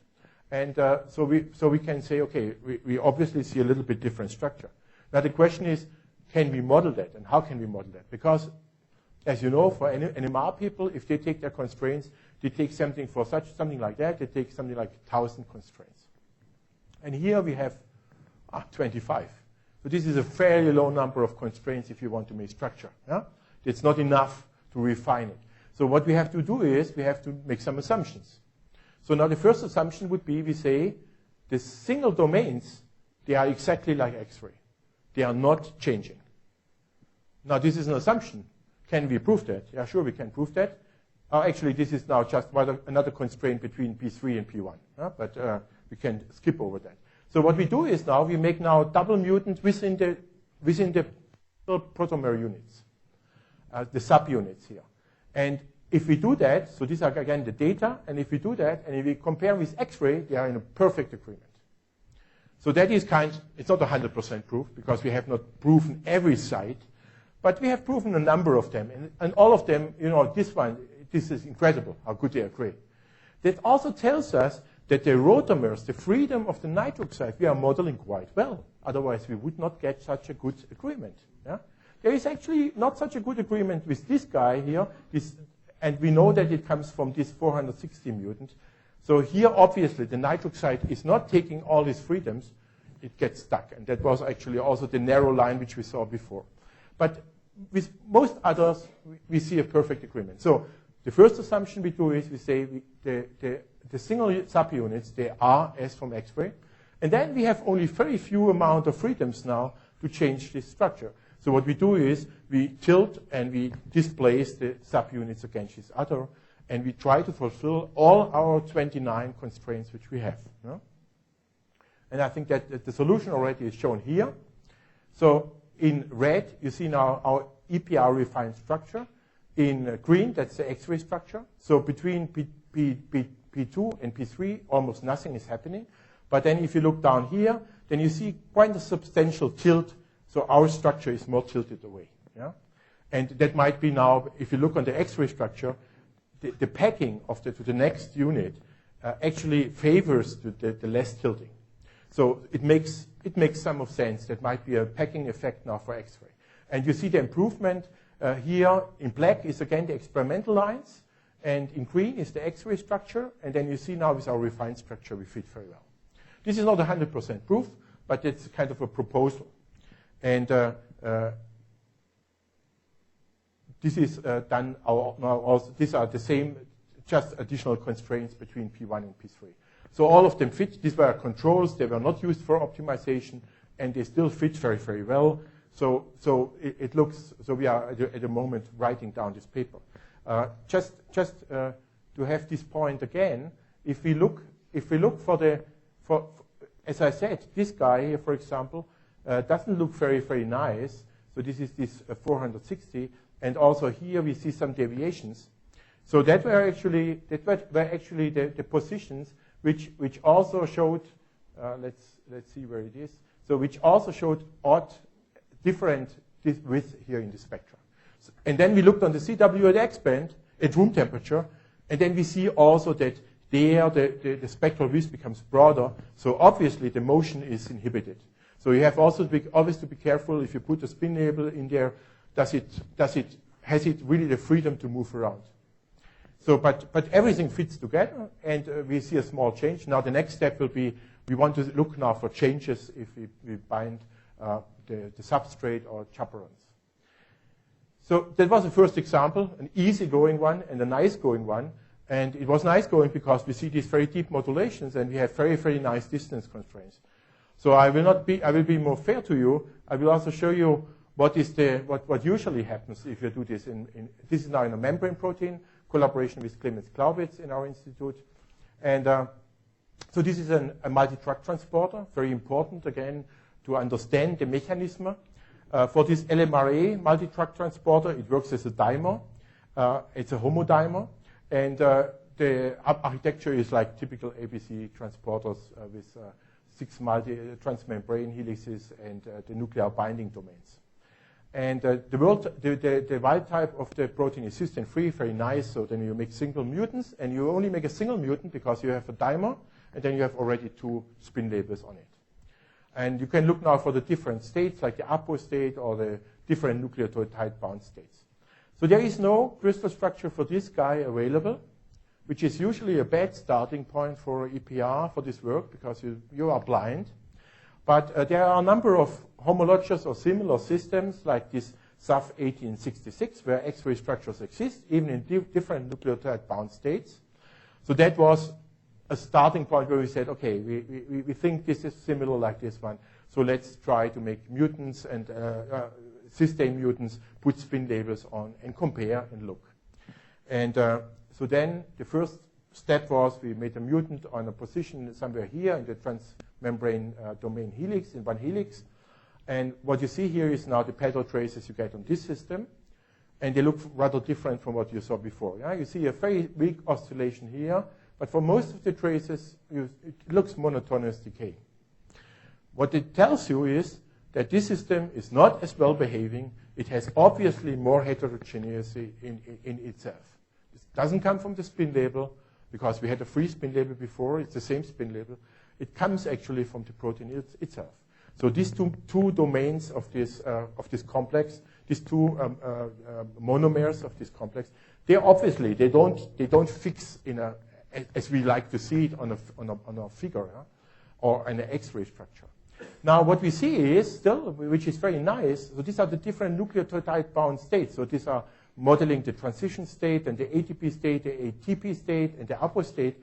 and so we can say, okay, we obviously see a little bit different structure. Now the question is, can we model that, and how can we model that? Because, as you know, for NMR people, if they take their constraints, they take something like that, they take something like 1,000 constraints. And here we have 25. So this is a fairly low number of constraints if you want to make structure. Yeah? It's not enough to refine it. So what we have to do is we have to make some assumptions. So now the first assumption would be we say the single domains, they are exactly like X-ray. They are not changing. Now this is an assumption. Can we prove that? Yeah, sure, we can prove that. Actually, this is now just another constraint between P3 and P1. But we can skip over that. So what we do is now we make now double mutant within the protomer units, the subunits here. And if we do that, so these are again the data, and if we do that, and if we compare with X-ray, they are in a perfect agreement. So that is it's not 100% proof, because we have not proven every site, but we have proven a number of them. And all of them, this is incredible how good they agree. That also tells us that the rotamers, the freedom of the nitroxide, we are modeling quite well. Otherwise, we would not get such a good agreement. Yeah? There is actually not such a good agreement with this guy here, and we know that it comes from this 460 mutant. So here, obviously, the nitroxide is not taking all these freedoms. It gets stuck. And that was actually also the narrow line which we saw before. But with most others, we see a perfect agreement. So the first assumption we do is we say the single subunits, they are as from X-ray. And then we have only very few amount of freedoms now to change this structure. So what we do is we tilt and we displace the subunits against each other, and we try to fulfill all our 29 constraints which we have. No? And I think that the solution already is shown here. So in red, you see now our EPR refined structure. In green, that's the X-ray structure. So between P2 and P3, almost nothing is happening. But then if you look down here, then you see quite a substantial tilt. So our structure is more tilted away. Yeah? And that might be now, if you look on the X-ray structure, the packing to the next unit actually favors the less tilting. So it makes some of sense. That might be a packing effect now for X-ray. And you see the improvement here in black is again the experimental lines, and in green is the X-ray structure, and then you see now with our refined structure we fit very well. This is not 100% proof, but it's kind of a proposal. And this is done now also. These are the same, just additional constraints between P1 and P3. So all of them fit. These were controls. They were not used for optimization, and they still fit very, very well. So it looks. So we are at the moment writing down this paper. Just to have this point again, if we look for as I said, this guy here, for example, doesn't look very, very nice. So this is this 460, and also here we see some deviations. So that were actually the positions which also showed. Let's see where it is. So which also showed different width here in the spectra. So, and then we looked on the CW at X band at room temperature, and then we see also that there the spectral width becomes broader. So obviously the motion is inhibited. So you have also always to be careful if you put a spin label in there. Does it has it really the freedom to move around? So, but everything fits together, and we see a small change. Now the next step will be, we want to look now for changes if we bind the substrate or chaperones. So that was the first example, an easy-going one and a nice-going one. And it was nice-going because we see these very deep modulations, and we have very, very nice distance constraints. So I will be more fair to you. I will also show you what usually happens if you do this. This is now in a membrane protein, collaboration with Clemens Glaubitz in our institute. And so this is a multi-track transporter, very important, again, to understand the mechanism. For this LMRA multi-track transporter, it works as a dimer. It's a homodimer. And the architecture is like typical ABC transporters with 6 transmembrane helices and the nuclear binding domains. And the wild type of the protein is cysteine-free, very nice. So then you make single mutants, and you only make a single mutant because you have a dimer, and then you have already 2 spin labels on it. And you can look now for the different states, like the apo state or the different nucleotide bound states. So there is no crystal structure for this guy available, which is usually a bad starting point for EPR for this work because you are blind. But there are a number of homologous or similar systems like this SAF 1866 where X-ray structures exist, even in different nucleotide bound states. So that was a starting point where we said, okay, we think this is similar like this one. So let's try to make mutants and cysteine mutants, put spin labels on, and compare and look. And so then the first step was we made a mutant on a position somewhere here in the transmembrane domain helix, in one helix. And what you see here is now the pedal traces you get on this system. And they look rather different from what you saw before. Yeah? You see a very weak oscillation here, but for most of the traces, it looks monotonous decay. What it tells you is that this system is not as well behaving. It has obviously more heterogeneity in itself. This doesn't come from the spin label because we had a free spin label before. It's the same spin label. It comes actually from the protein itself. So these two domains of this complex, these 2 monomers of this complex, they obviously they don't fix in a as we like to see it on a figure or an X-ray structure. Now, what we see is still, which is very nice, so these are the different nucleotide-bound states. So these are modeling the transition state and the ATP state, the ATP state, and the apo state.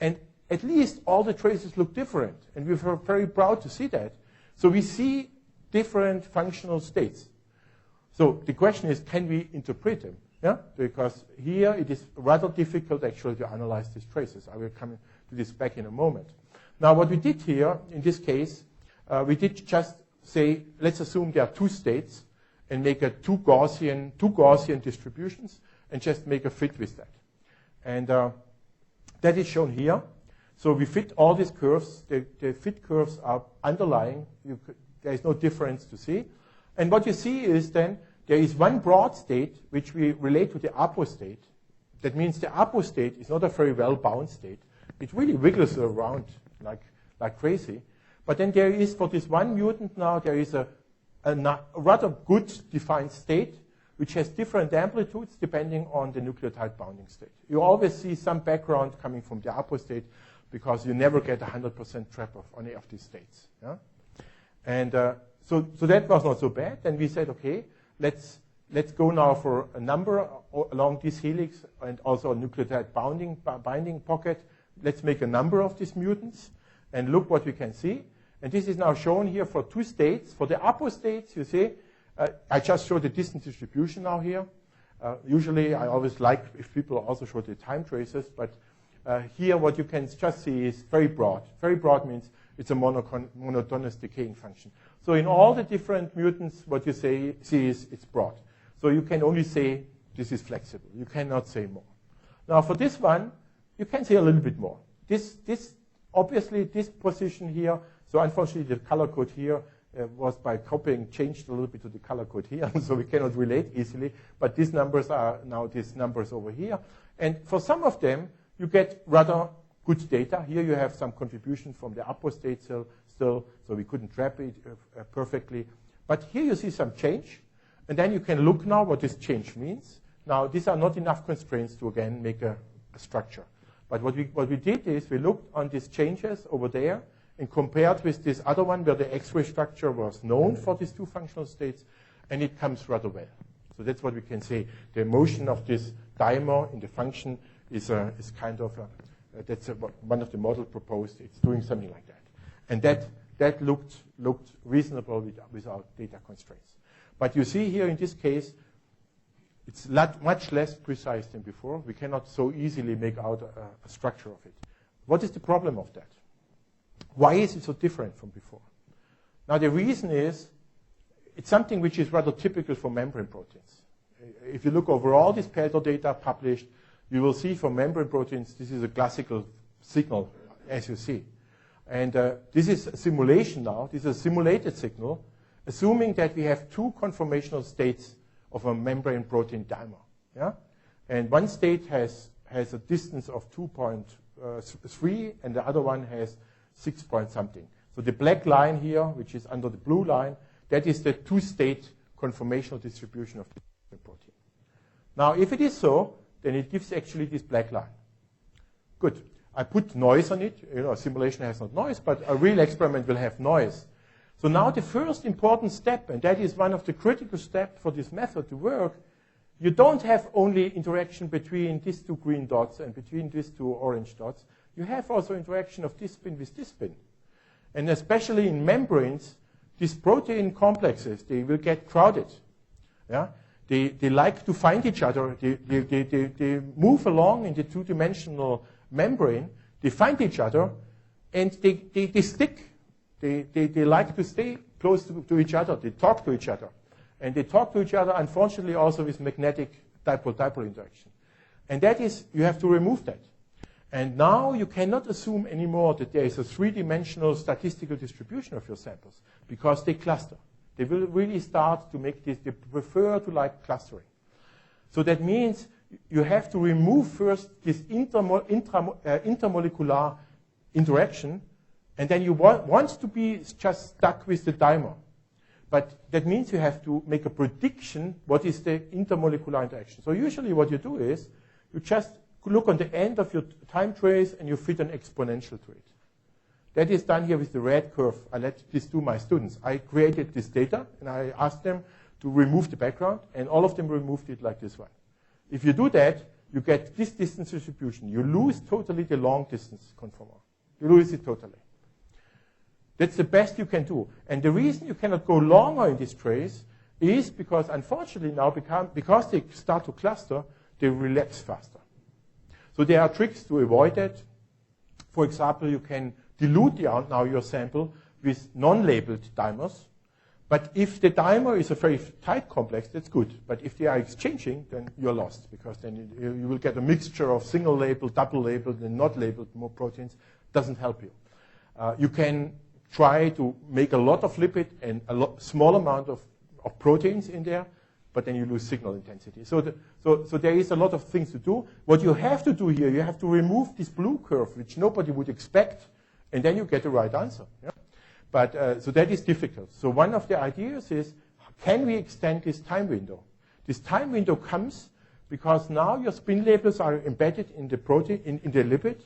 And at least all the traces look different. And we're very proud to see that. So we see different functional states. So the question is, can we interpret them? Yeah? Because here it is rather difficult actually to analyze these traces. I will come to this back in a moment. Now, what we did here, in this case, we did just say, let's assume there are 2 states and make a two Gaussian distributions and just make a fit with that. And that is shown here. So we fit all these curves. The fit curves are underlying. There is no difference to see. And what you see is then there is one broad state which we relate to the apo state. That means the apo state is not a very well-bound state. It really wiggles around like crazy. But then there is, for this one mutant now, there is a rather good defined state which has different amplitudes depending on the nucleotide bounding state. You always see some background coming from the apo state because you never get 100% trap of any of these states. Yeah? And so that was not so bad. Then we said, okay, let's go now for a number along this helix and also a nucleotide binding pocket. Let's make a number of these mutants and look what we can see. And this is now shown here for 2 states. For the apo states, you see, I just showed the distance distribution now here. Usually, I always like if people also show the time traces, but here what you can just see is very broad. Very broad means it's a monotonous decaying function. So in all the different mutants, what you see is it's broad. So you can only say this is flexible. You cannot say more. Now for this one, you can say a little bit more. Obviously, this position here, so unfortunately the color code here was by copying changed a little bit to the color code here, so we cannot relate easily. But these numbers are now these numbers over here. And for some of them, you get rather good data. Here you have some contribution from the apo state still, so we couldn't trap it perfectly. But here you see some change. And then you can look now what this change means. Now, these are not enough constraints to, again, make a structure. But what we did is we looked on these changes over there and compared with this other one where the X-ray structure was known for these two functional states, and it comes rather well. So that's what we can say. The motion of this dimer in the function is kind of that's one of the models proposed. It's doing something like that. And that looked reasonable without data constraints. But you see here in this case, it's much less precise than before. We cannot so easily make out a structure of it. What is the problem of that? Why is it so different from before? Now, the reason is it's something which is rather typical for membrane proteins. If you look over all these PELTO data published, you will see for membrane proteins, this is a classical signal, as you see. And this is a simulation now. This is a simulated signal, assuming that we have two conformational states of a membrane protein dimer. Yeah? And one state has a distance of 2.3, and the other one has 6 point something. So the black line here, which is under the blue line, that is the two-state conformational distribution of the protein. Now, if it is so, then it gives actually this black line. Good. I put noise on it. You know, a simulation has not noise, but a real experiment will have noise. So now the first important step, and that is one of the critical steps for this method to work, you don't have only interaction between these two green dots and between these two orange dots. You have also interaction of this spin with this spin. And especially in membranes, these protein complexes, they will get crowded. Yeah? They like to find each other. They move along in the two-dimensional membrane. They find each other, and they stick. They like to stay close to each other. They talk to each other. And they talk to each other, unfortunately, also with magnetic dipole-dipole interaction. And that is, you have to remove that. And now you cannot assume anymore that there is a three-dimensional statistical distribution of your samples, because they cluster. They will really start to make this, they prefer to like clustering. So that means you have to remove first this intermolecular interaction, and then you want to be just stuck with the dimer. But that means you have to make a prediction what is the intermolecular interaction. So usually what you do is you just look on the end of your time trace and you fit an exponential to it. That is done here with the red curve. I let this to my students. I created this data, and I asked them to remove the background, and all of them removed it like this one. If you do that, you get this distance distribution. You lose totally the long distance conformer. You lose it totally. That's the best you can do. And the reason you cannot go longer in this trace is because, unfortunately, now because they start to cluster, they relapse faster. So there are tricks to avoid that. For example, you can dilute now your sample with non-labeled dimers. But if the dimer is a very tight complex, that's good. But if they are exchanging, then you're lost, because then you will get a mixture of single-labeled, double-labeled, and not labeled more proteins. Doesn't help you. You can try to make a lot of lipid and a small amount of proteins in there, but then you lose signal intensity. So there is a lot of things to do. What you have to do here, you have to remove this blue curve, which nobody would expect, and then you get the right answer. Yeah? But so that is difficult. So one of the ideas is, can we extend this time window? This time window comes because now your spin labels are embedded in the protein, in the lipid,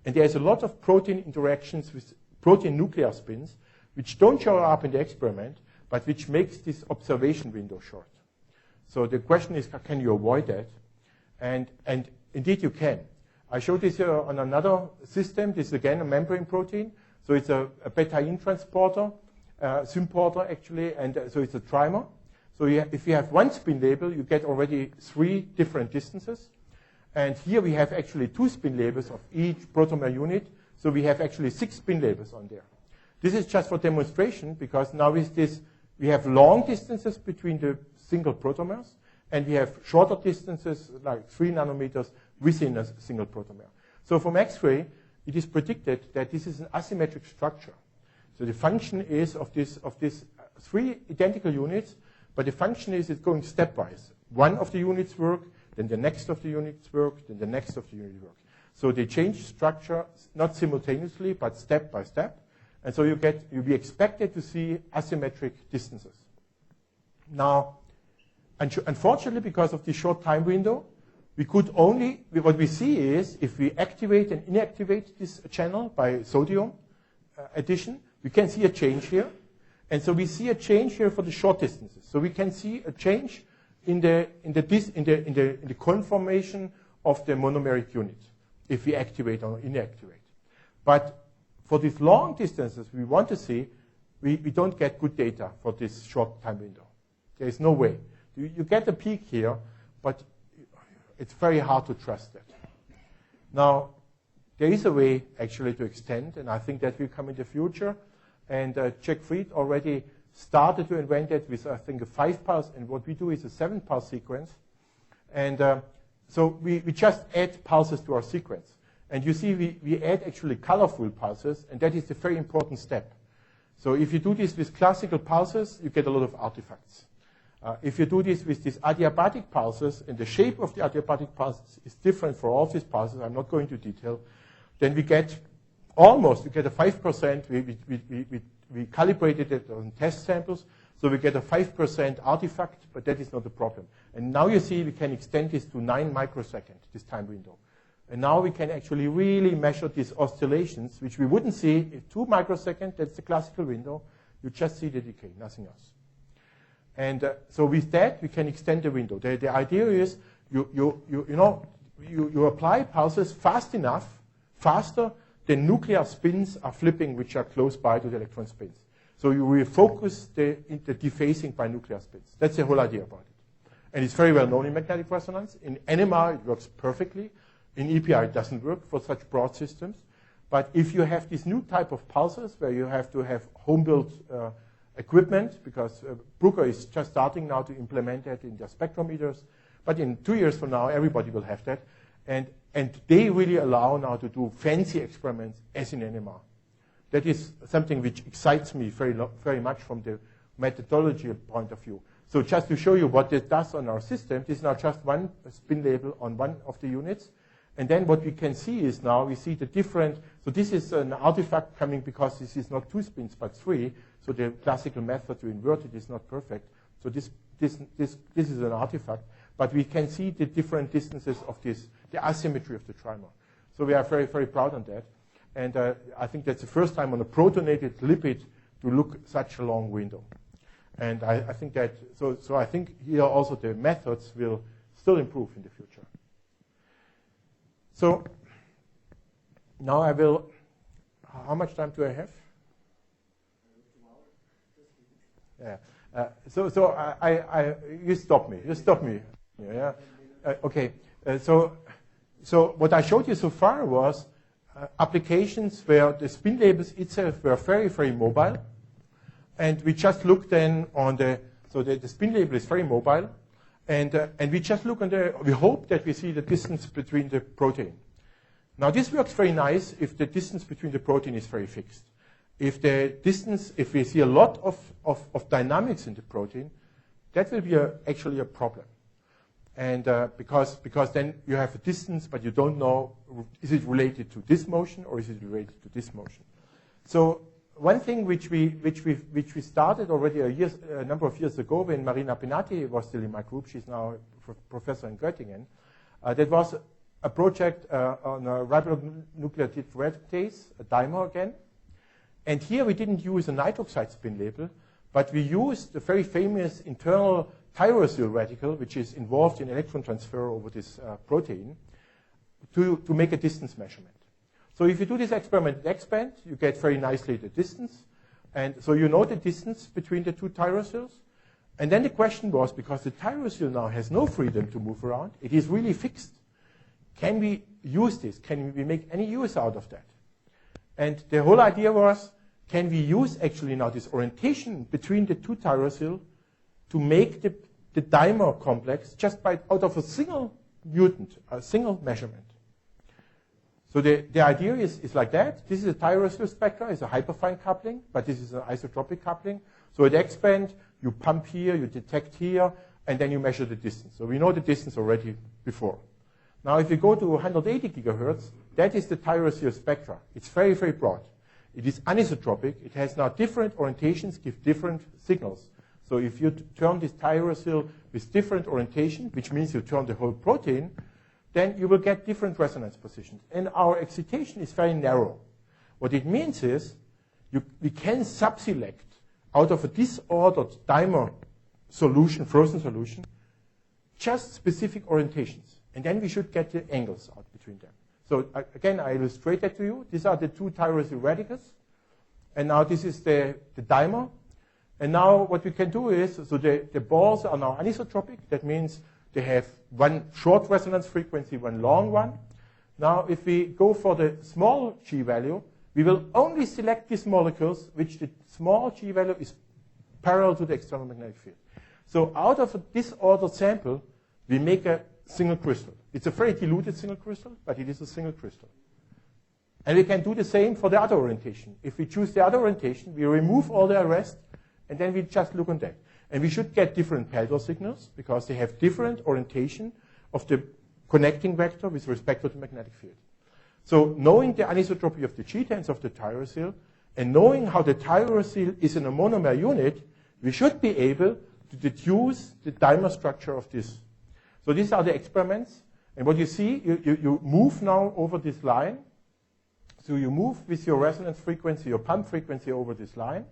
and there's a lot of protein interactions with protein nuclear spins, which don't show up in the experiment, but which makes this observation window short. So the question is, can you avoid that? And indeed you can. I showed this here on another system. This is again a membrane protein. So it's a beta-in transporter, symporter actually, and so it's a trimer. So if you have one spin label, you get already 3 different distances. And here we have actually 2 spin labels of each protomer unit. So we have actually 6 spin labels on there. This is just for demonstration, because now with this, we have long distances between the single protomers, and we have shorter distances, like 3 nanometers, within a single protomer. So from X-ray, it is predicted that this is an asymmetric structure. So the function is of this 3 identical units, but the function is it's going stepwise. One of the units work, then the next of the units work, then the next of the units work. So they change structure, not simultaneously, but step by step. And so you'll be expected to see asymmetric distances. Now, Unfortunately, because of the short time window, we could only, what we see is if we activate and inactivate this channel by sodium addition, we can see a change here. And so we see a change here for the short distances. So we can see a change in the conformation of the monomeric unit if we activate or inactivate. But for these long distances we want to see, we don't get good data for this short time window. There is no way. You get a peak here, but it's very hard to trust that. Now, there is a way actually to extend, and I think that will come in the future. And Jack Fried already started to invent it with, I think, a 5-pulse, and what we do is a 7-pulse sequence. And so we just add pulses to our sequence. And you see we add actually colorful pulses, and that is a very important step. So if you do this with classical pulses, you get a lot of artifacts. If you do this with these adiabatic pulses, and the shape of the adiabatic pulses is different for all these pulses, I'm not going into detail, then we get almost, we get a 5%, we calibrated it on test samples, so we get a 5% artifact, but that is not the problem. And now you see we can extend this to 9 microseconds, this time window. And now we can actually really measure these oscillations, which we wouldn't see in 2 microseconds, that's the classical window. You just see the decay, nothing else. And so with that, we can extend the window. The idea is you apply pulses fast enough, faster than nuclear spins are flipping, which are close by to the electron spins. So you will focus the dephasing by nuclear spins. That's the whole idea about it. And it's very well known in magnetic resonance. In NMR, it works perfectly. In EPR, it doesn't work for such broad systems. But if you have this new type of pulses where you have to have home-built equipment, because Bruker is just starting now to implement that in their spectrometers. But in 2 years from now, everybody will have that. And they really allow now to do fancy experiments as in NMR. That is something which excites me very much from the methodology point of view. So just to show you what it does on our system, this is now just one spin label on one of the units. And then what we can see is now we see the different, so this is an artifact coming because this is not 2 spins but 3. So the classical method to invert it is not perfect. So this is an artifact. But we can see the different distances of this, the asymmetry of the trimer. So we are very, very proud on that. And I think that's the first time on a protonated lipid to look such a long window. And I think that, so I think here also the methods will still improve in the future. So now I will, how much time do I have? Yeah. You stop me. Yeah. Okay. So what I showed you so far was applications where the spin labels itself were very, very mobile. And we just looked then on the spin label is very mobile. And we just look on we hope that we see the distance between the protein. Now this works very nice if the distance between the protein is very fixed. If we see a lot of dynamics in the protein, that will be actually a problem. And because then you have a distance, but you don't know, is it related to this motion or is it related to this motion? So one thing which we started already a number of years ago when Marina Pinati was still in my group, she's now a professor in Göttingen, that was a project on a ribonucleotide reductase, a dimer again. And here we didn't use a nitroxide spin label, but we used the very famous internal tyrosyl radical, which is involved in electron transfer over this protein, to make a distance measurement. So if you do this experiment at X-band, you get very nicely the distance. And so you know the distance between the 2 tyrosyls. And then the question was, because the tyrosyl now has no freedom to move around, it is really fixed. Can we use this? Can we make any use out of that? And the whole idea was, can we use actually now this orientation between the 2 tyrosyl to make the dimer complex just out of a single mutant, a single measurement? So the idea is like that. This is a tyrosyl spectra. It's a hyperfine coupling, but this is an isotropic coupling. So at X-band, you pump here, you detect here, and then you measure the distance. So we know the distance already before. Now, if you go to 180 gigahertz, that is the tyrosyl spectra. It's very, very broad. It is anisotropic. It has now different orientations, give different signals. So if you turn this tyrosine with different orientation, which means you turn the whole protein, then you will get different resonance positions. And our excitation is very narrow. What it means is we can subselect out of a disordered dimer solution, frozen solution, just specific orientations. And then we should get the angles out between them. So again, I illustrate that to you. These are the two tyrosine radicals. And now this is the dimer. And now what we can do is, so the balls are now anisotropic. That means they have one short resonance frequency, one long one. Now if we go for the small G value, we will only select these molecules which the small G value is parallel to the external magnetic field. So out of a disordered sample, we make a single crystal. It's a very diluted single crystal, but it is a single crystal. And we can do the same for the other orientation. If we choose the other orientation, we remove all the arrest, and then we just look on that. And we should get different Peltor signals because they have different orientation of the connecting vector with respect to the magnetic field. So knowing the anisotropy of the G-tens of the tyrosine and knowing how the tyrosine is in a monomer unit, we should be able to deduce the dimer structure of this. So these are the experiments. And what you see, you move now over this line. So you move with your resonance frequency, your pump frequency over this line.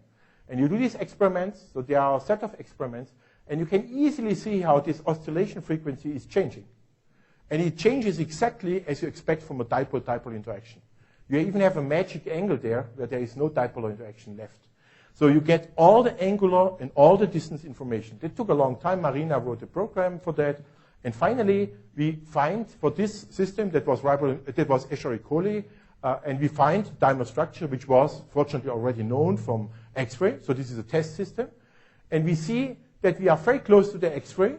And you do these experiments. So there are a set of experiments. And you can easily see how this oscillation frequency is changing. And it changes exactly as you expect from a dipole-dipole interaction. You even have a magic angle there where there is no dipole interaction left. So you get all the angular and all the distance information. That took a long time. Marina wrote a program for that. And finally, we find for this system that was Escherichia coli, and we find dimer structure, which was fortunately already known from X-ray. So this is a test system. And we see that we are very close to the X-ray.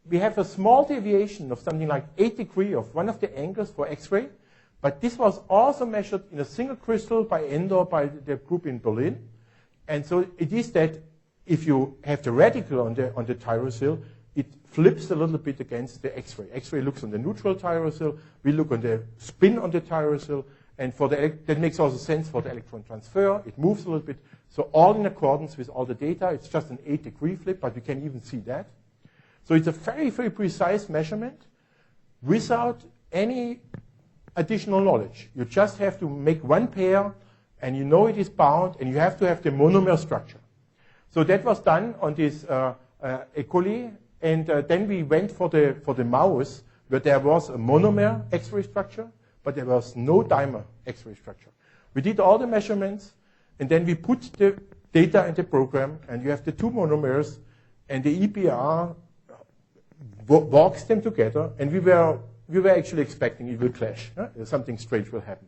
We have a small deviation of something like 8 degrees of one of the angles for X-ray. But this was also measured in a single crystal by Endor, by the group in Berlin. And so it is that if you have the radical on the tyrosine, it flips a little bit against the X-ray. X-ray looks on the neutral tyrosine. We look on the spin on the tyrosine. And for that makes also sense for the electron transfer. It moves a little bit. So all in accordance with all the data. It's just an 8-degree flip, but we can even see that. So it's a very, very precise measurement without any additional knowledge. You just have to make one pair, and you know it is bound, and you have to have the monomer structure. So that was done on this E. coli, and then we went for the mouse, where there was a monomer X-ray structure, but there was no dimer X-ray structure. We did all the measurements, and then we put the data in the program, and you have the two monomers, and the EPR walks them together, and we were actually expecting it will clash. Something strange will happen.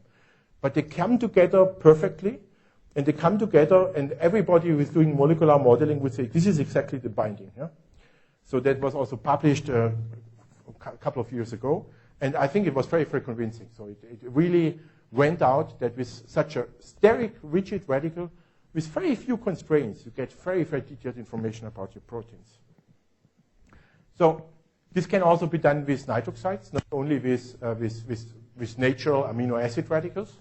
But they come together perfectly, and they come together, and everybody who is doing molecular modeling would say, this is exactly the binding. So that was also published a couple of years ago, and I think it was very, very convincing. So it really went out that with such a steric, rigid radical, with very few constraints, you get very, very detailed information about your proteins. So this can also be done with nitroxides, not only with natural amino acid radicals.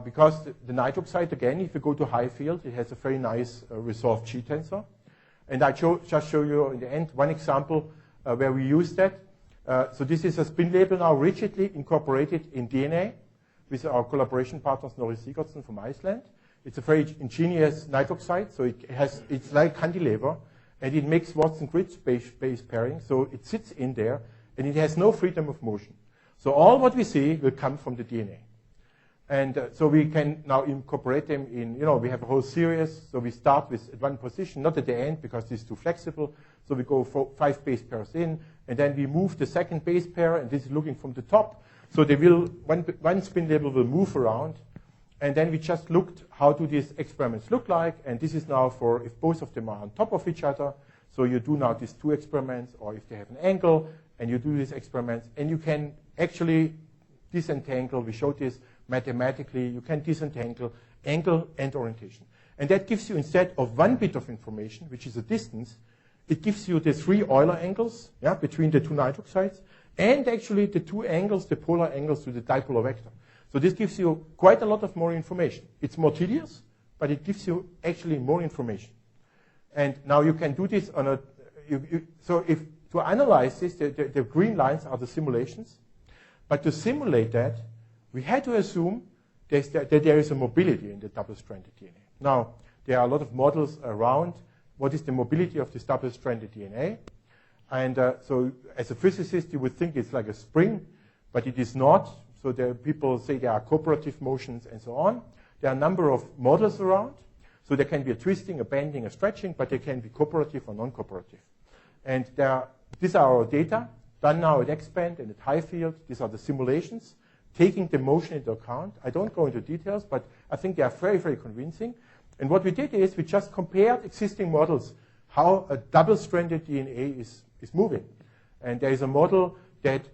Because the nitroxide, again, if you go to high field, it has a very nice resolved G tensor. And I just show you in the end one example where we use that. So this is a spin label now rigidly incorporated in DNA with our collaboration partners Norris Sigurdsson from Iceland. It's a very ingenious nitroxide, so it's like cantilever. And it makes Watson-Crick base pairing, so it sits in there, and it has no freedom of motion. So all what we see will come from the DNA. And so we can now incorporate them in, we have a whole series. So we start with at one position, not at the end, because this is too flexible. So we go 5 base pairs in, and then we move the second base pair, and this is looking from the top. So they will, one spin label will move around. And then we just looked how do these experiments look like, and this is now for if both of them are on top of each other. So you do now these two experiments, or if they have an angle, and you do these experiments, and you can actually disentangle. We showed this mathematically. You can disentangle angle and orientation. And that gives you, instead of one bit of information, which is a distance, it gives you the 3 Euler angles between the two nitroxides, and actually the 2 angles, the polar angles to the dipolar vector. So this gives you quite a lot of more information. It's more tedious, but it gives you actually more information. And now you can do this on a, so if to analyze this, the green lines are the simulations. But to simulate that, we had to assume that there is a mobility in the double-stranded DNA. Now, there are a lot of models around what is the mobility of this double-stranded DNA. And so as a physicist, you would think it's like a spring, but it is not. So there people say there are cooperative motions and so on. There are a number of models around. So there can be a twisting, a bending, a stretching, but they can be cooperative or non-cooperative. And these are our data, done now at X-band and at high field. These are the simulations, taking the motion into account. I don't go into details, but I think they are very, very convincing. And what we did is we just compared existing models, how a double-stranded DNA is moving. And there is a model that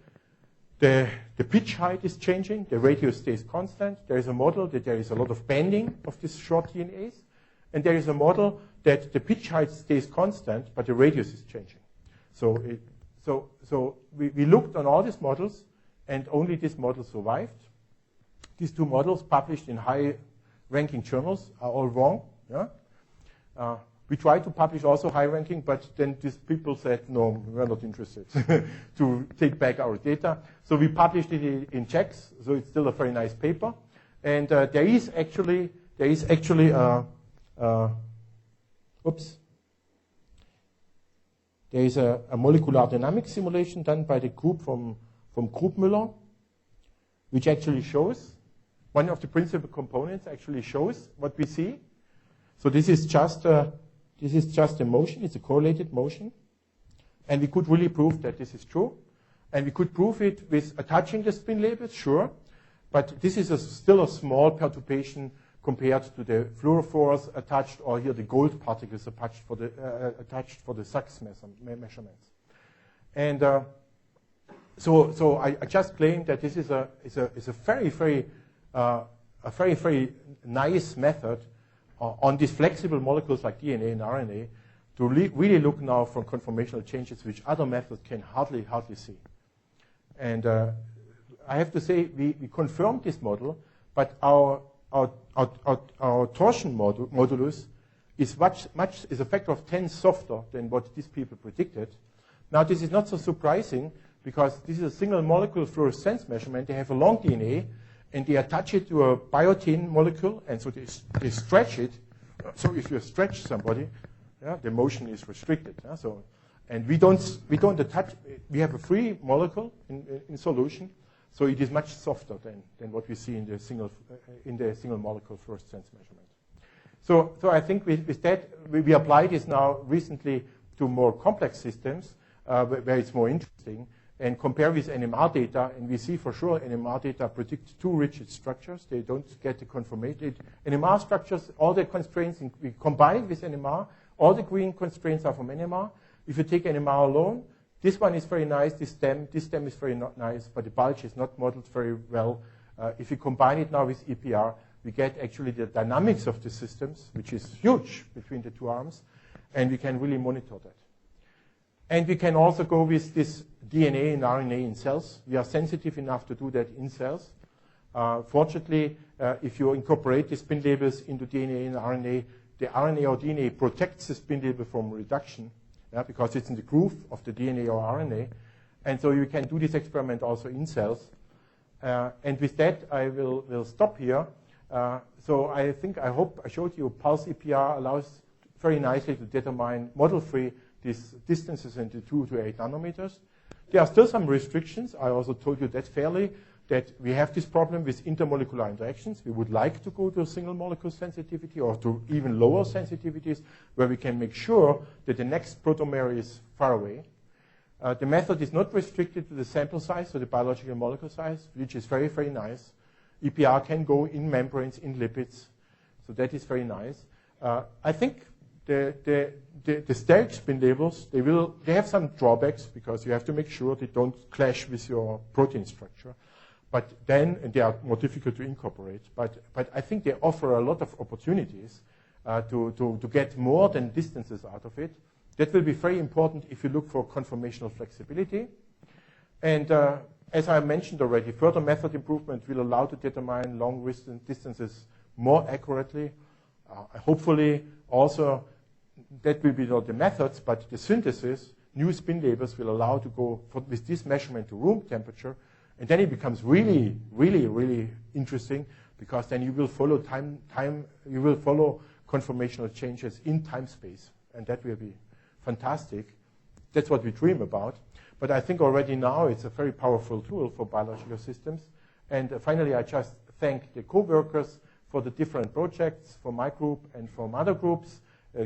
the pitch height is changing, the radius stays constant. There is a model that there is a lot of bending of these short DNAs. And there is a model that the pitch height stays constant, but the radius is changing. So we looked on all these models, and only this model survived. These two models published in high-ranking journals are all wrong. Yeah? We tried to publish also high-ranking, but then these people said, no, we're not interested to take back our data. So we published it in Czechs, so it's still a very nice paper. And there is actually there is a molecular dynamics simulation done by the group from Grubmüller, which actually shows, one of the principal components actually shows what we see. So this is just a motion, it's a correlated motion. And we could really prove that this is true. And we could prove it with attaching the spin labels, sure. But this is still a small perturbation compared to the fluorophores attached, or here the gold particles attached for the Sachs measurements. And so I just claim that this is a very, very nice method on these flexible molecules like DNA and RNA to really look now for conformational changes which other methods can hardly see. And I have to say we confirmed this model, but our torsion modulus is is a factor of 10 softer than what these people predicted. Now this is not so surprising because this is a single molecule fluorescence measurement. They have a long DNA and they attach it to a biotin molecule, and so they stretch it. So if you stretch somebody, yeah, the motion is restricted. Yeah? So, and we don't attach. We have a free molecule in solution. So it is much softer than what we see in the single molecule fluorescence measurement. So I think with that we applied this now recently to more complex systems where it's more interesting, and compare with NMR data, and we see for sure NMR data predict too rigid structures. They don't get the conformation. NMR structures, all the constraints we combine with NMR. All the green constraints are from NMR. If you take NMR alone, this one is very nice, this stem is very nice, but the bulge is not modeled very well. If you combine it now with EPR, we get actually the dynamics of the systems, which is huge between the two arms, and we can really monitor that. And we can also go with this DNA and RNA in cells. We are sensitive enough to do that in cells. Fortunately, if you incorporate the spin labels into DNA and RNA, the RNA or DNA protects the spin label from reduction. Yeah, because it's in the groove of the DNA or RNA. And so you can do this experiment also in cells. And with that, I will stop here. So I hope I showed you pulse EPR allows very nicely to determine model-free these distances into 2 to 8 nanometers. There are still some restrictions. I also told you that fairly, that we have this problem with intermolecular interactions. We would like to go to a single molecule sensitivity or to even lower sensitivities where we can make sure that the next protomer is far away. The method is not restricted to the sample size, so the biological molecule size, which is very, very nice. EPR can go in membranes, in lipids, so that is very nice. I think the steric spin labels, they have some drawbacks because you have to make sure they don't clash with your protein structure. But then they are more difficult to incorporate. But I think they offer a lot of opportunities to get more than distances out of it. That will be very important if you look for conformational flexibility. And as I mentioned already, further method improvement will allow to determine long distances more accurately. Hopefully also that will be not the methods, but the synthesis, new spin labels will allow to go with this measurement to room temperature, and then it becomes really, really, really interesting, because then you will follow you will follow conformational changes in time space, and that will be fantastic. That's what we dream about. But I think already now it's a very powerful tool for biological systems. And finally, I just thank the co-workers for the different projects, for my group and from other groups,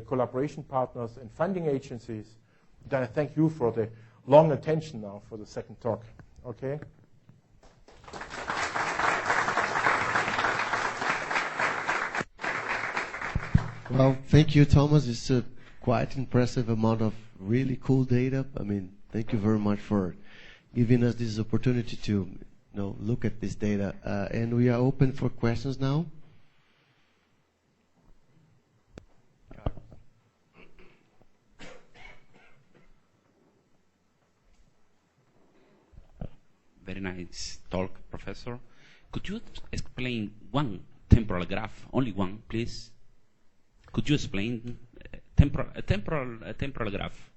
collaboration partners and funding agencies. Then I thank you for the long attention now for the second talk. Okay? Well, thank you, Thomas. It's a quite impressive amount of really cool data. I mean, thank you very much for giving us this opportunity to look at this data. And we are open for questions now. Very nice talk, Professor. Could you explain one temporal graph, only one, please? Could you explain a temporal graph?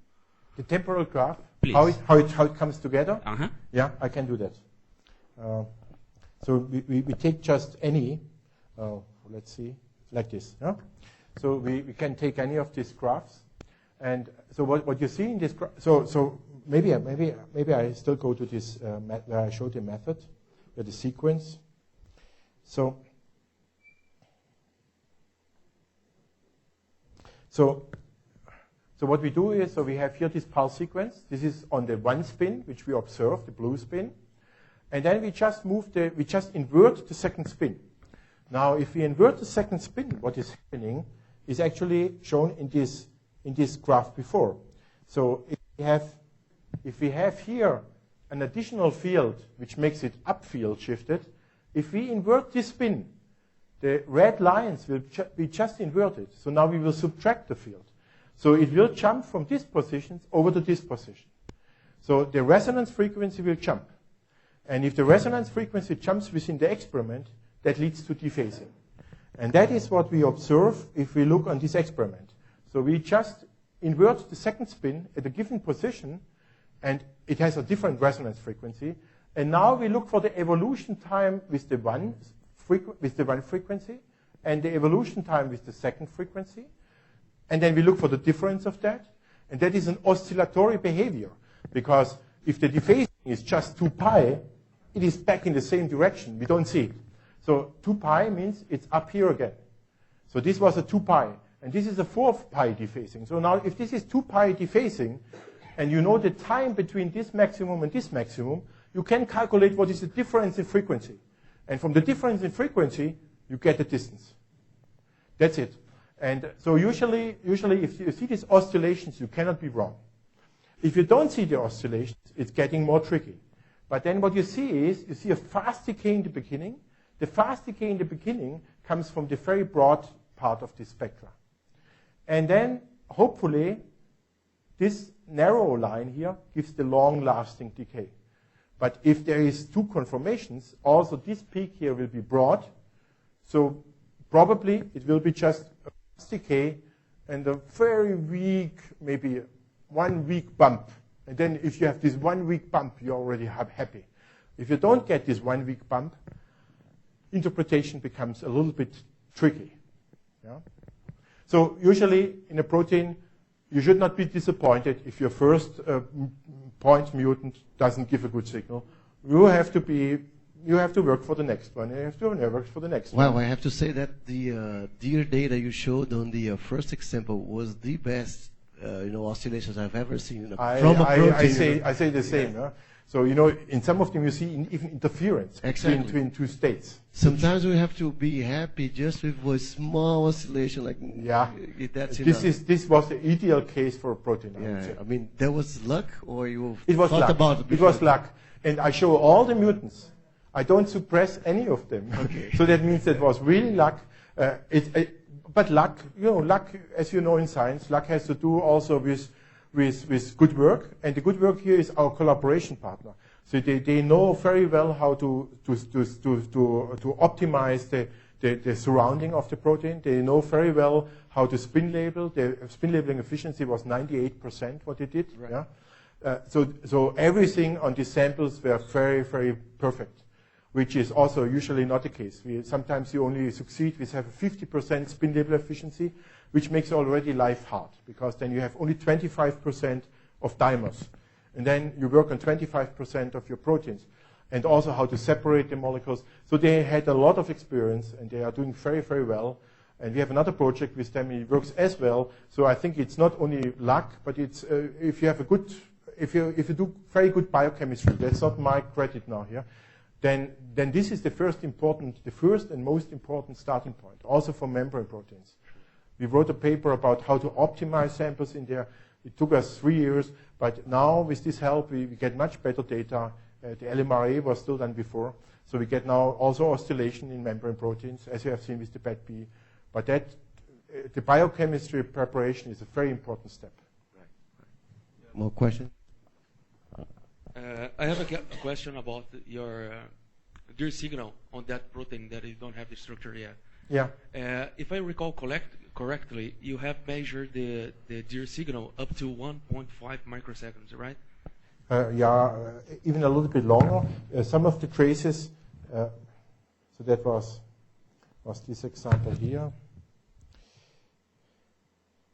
The temporal graph, please. How it comes together? Uh-huh. Yeah, I can do that. So we take just any, let's see, like this. Yeah? So we can take any of these graphs. And so what you see in this graph, so maybe I still go to this where I showed the method, where the sequence. So what we do is, so we have here this pulse sequence. This is on the one spin, which we observe, the blue spin. And then we just invert the second spin. Now, if we invert the second spin, what is happening is actually shown in this graph before. So if we have here an additional field, which makes it upfield shifted, if we invert this spin, the red lines will be just inverted. So now we will subtract the field. So it will jump from this position over to this position. So the resonance frequency will jump. And if the resonance frequency jumps within the experiment, that leads to dephasing. And that is what we observe if we look on this experiment. So we just invert the second spin at a given position, and it has a different resonance frequency. And now we look for the evolution time with the one frequency, and the evolution time with the second frequency. And then we look for the difference of that. And that is an oscillatory behavior, because if the dephasing is just 2 pi, it is back in the same direction. We don't see it. So 2 pi means it's up here again. So this was a 2 pi. And this is a 4 pi dephasing. So now if this is 2 pi dephasing, and you know the time between this maximum and this maximum, you can calculate what is the difference in frequency. And from the difference in frequency, you get the distance. That's it. And so usually if you see these oscillations, you cannot be wrong. If you don't see the oscillations, it's getting more tricky. But then what you see is, you see a fast decay in the beginning. The fast decay in the beginning comes from the very broad part of the spectra. And then, hopefully, this narrow line here gives the long-lasting decay. But if there is 2 conformations, also this peak here will be broad. So probably it will be just a fast decay and a very weak, maybe 1 weak bump. And then if you have this 1 weak bump, you're already happy. If you don't get this 1 weak bump, interpretation becomes a little bit tricky. Yeah? So usually in a protein, you should not be disappointed if your first point mutant doesn't give a good signal. You have to work for the next one. You have to work for the next one. Well, I have to say that the deer data you showed on the first example was the best oscillations I've ever seen from a protein. I say the same. Yeah. So, in some of them you see even interference between 2 states. Sometimes we have to be happy just with a small oscillation, like that's enough. This was the ideal case for a protein. I mean, there was luck, or you it was thought luck. about it? It was luck, and I show all the mutants. I don't suppress any of them. Okay. So that means it was really luck. But luck, luck, as you know in science, luck has to do also with good work, and the good work here is our collaboration partner. So they know very well how to optimize the surrounding of the protein. They know very well how to spin label. The spin labeling efficiency was 98% what they did. Right. Yeah? So everything on these samples were very, very perfect, which is also usually not the case. Sometimes you only succeed with have a 50% spin label efficiency, which makes already life hard, because then you have only 25% of dimers. And then you work on 25% of your proteins, and also how to separate the molecules. So they had a lot of experience, and they are doing very, very well. And we have another project with them, it works as well. So I think it's not only luck, but it's if you have a good, if you do very good biochemistry, that's not my credit now here, then this is the first and most important starting point, also for membrane proteins. We wrote a paper about how to optimize samples in there. It took us 3 years, but now with this help, we get much better data. The LMRA was still done before, so we get now also oscillation in membrane proteins, as you have seen with the BAT-B. But the biochemistry preparation is a very important step. More questions? I have a question about your signal on that protein that you don't have the structure yet. Yeah. If I recall correctly, you have measured the deer signal up to 1.5 microseconds, right? Even a little bit longer. Some of the traces, so that was this example here.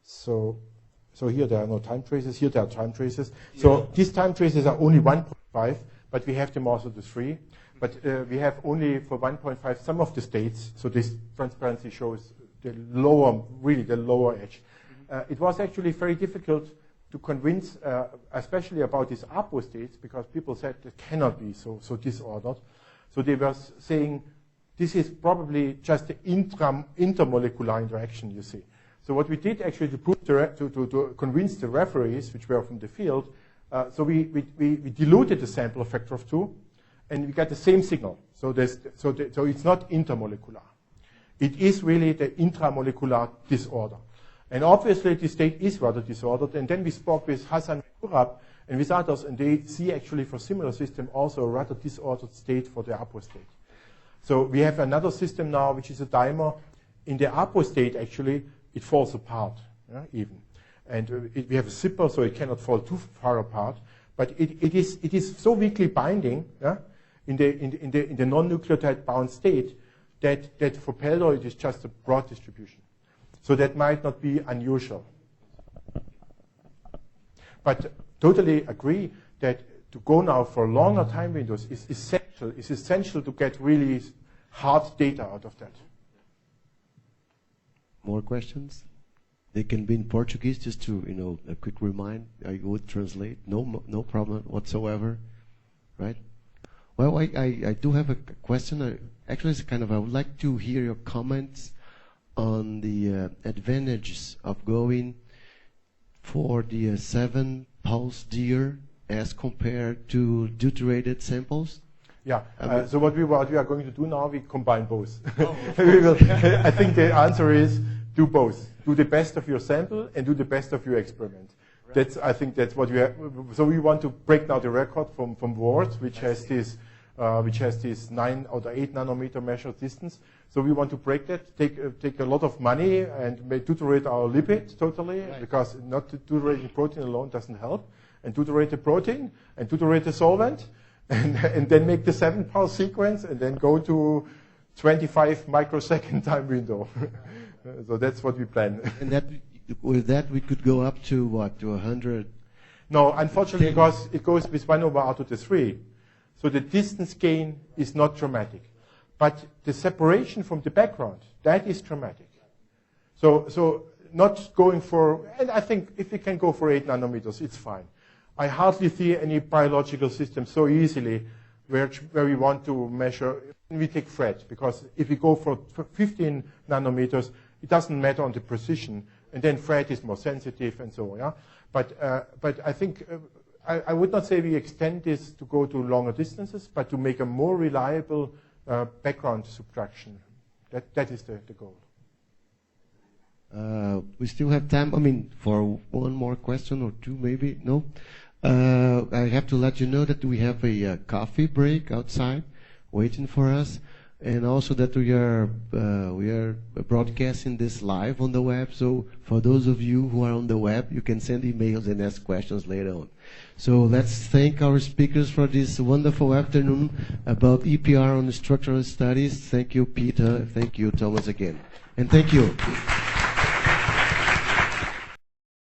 So here there are no time traces. Here there are time traces. Yeah. So these time traces are only 1.5, but we have them also to 3. But we have only for 1.5 some of the states. So this transparency shows the lower edge. It was actually very difficult to convince, especially about these APO states, because people said it cannot be so disordered. So they were saying this is probably just the intermolecular interaction, you see. So what we did actually to prove to convince the referees, which were from the field, so we diluted the sample a factor of 2, and we got the same signal. So it's not intermolecular. It is really the intramolecular disorder. And obviously, the state is rather disordered. And then we spoke with Hassan Kurab and with others, and they see actually for similar system also a rather disordered state for the APO state. So we have another system now, which is a dimer. In the APO state, actually, it falls apart, even. And we have a zipper, so it cannot fall too far apart. But it is so weakly binding in the non-nucleotide bound state that for pelo it is just a broad distribution. So that might not be unusual. But totally agree that to go now for longer time windows is essential. It's essential to get really hard data out of that. More questions? They can be in Portuguese, just to, a quick remind. I would translate. No problem whatsoever, right? Well, I do have a question. Actually, it's I would like to hear your comments on the advantages of going for the 7 pulse deer as compared to deuterated samples. Yeah. So what we are going to do now, we combine both. Oh, I think the answer is do both. Do the best of your sample and do the best of your experiment. Right. I think that's what we have. So we want to break now the record from Ward, which has this 9 or 8 nanometer measured distance. So we want to break that, take a lot of money and deuterate our lipid totally, right. Because not deuterating protein alone doesn't help. And deuterate the protein and deuterate the solvent and then make the 7 pulse sequence and then go to 25 microsecond time window. So that's what we plan. And with that we could go up to what, to 100? No, unfortunately, because it goes with 1 over r to the 3. So the distance gain is not dramatic. But the separation from the background, that is dramatic. So not going for, and I think if we can go for 8 nanometers, it's fine. I hardly see any biological system so easily where we want to measure, we take Fred, because if we go for 15 nanometers, it doesn't matter on the precision, and then Fred is more sensitive and so on. Yeah? But I think I would not say we extend this to go to longer distances, but to make a more reliable background subtraction. That is the goal. We still have time, for one more question or two maybe. No? I have to let you know that we have a coffee break outside waiting for us. and also that we are broadcasting this live on the web. So for those of you who are on the web, you can send emails and ask questions later on. So let's thank our speakers for this wonderful afternoon about EPR on structural studies. Thank you, Peter. Thank you, Thomas, again. And thank you.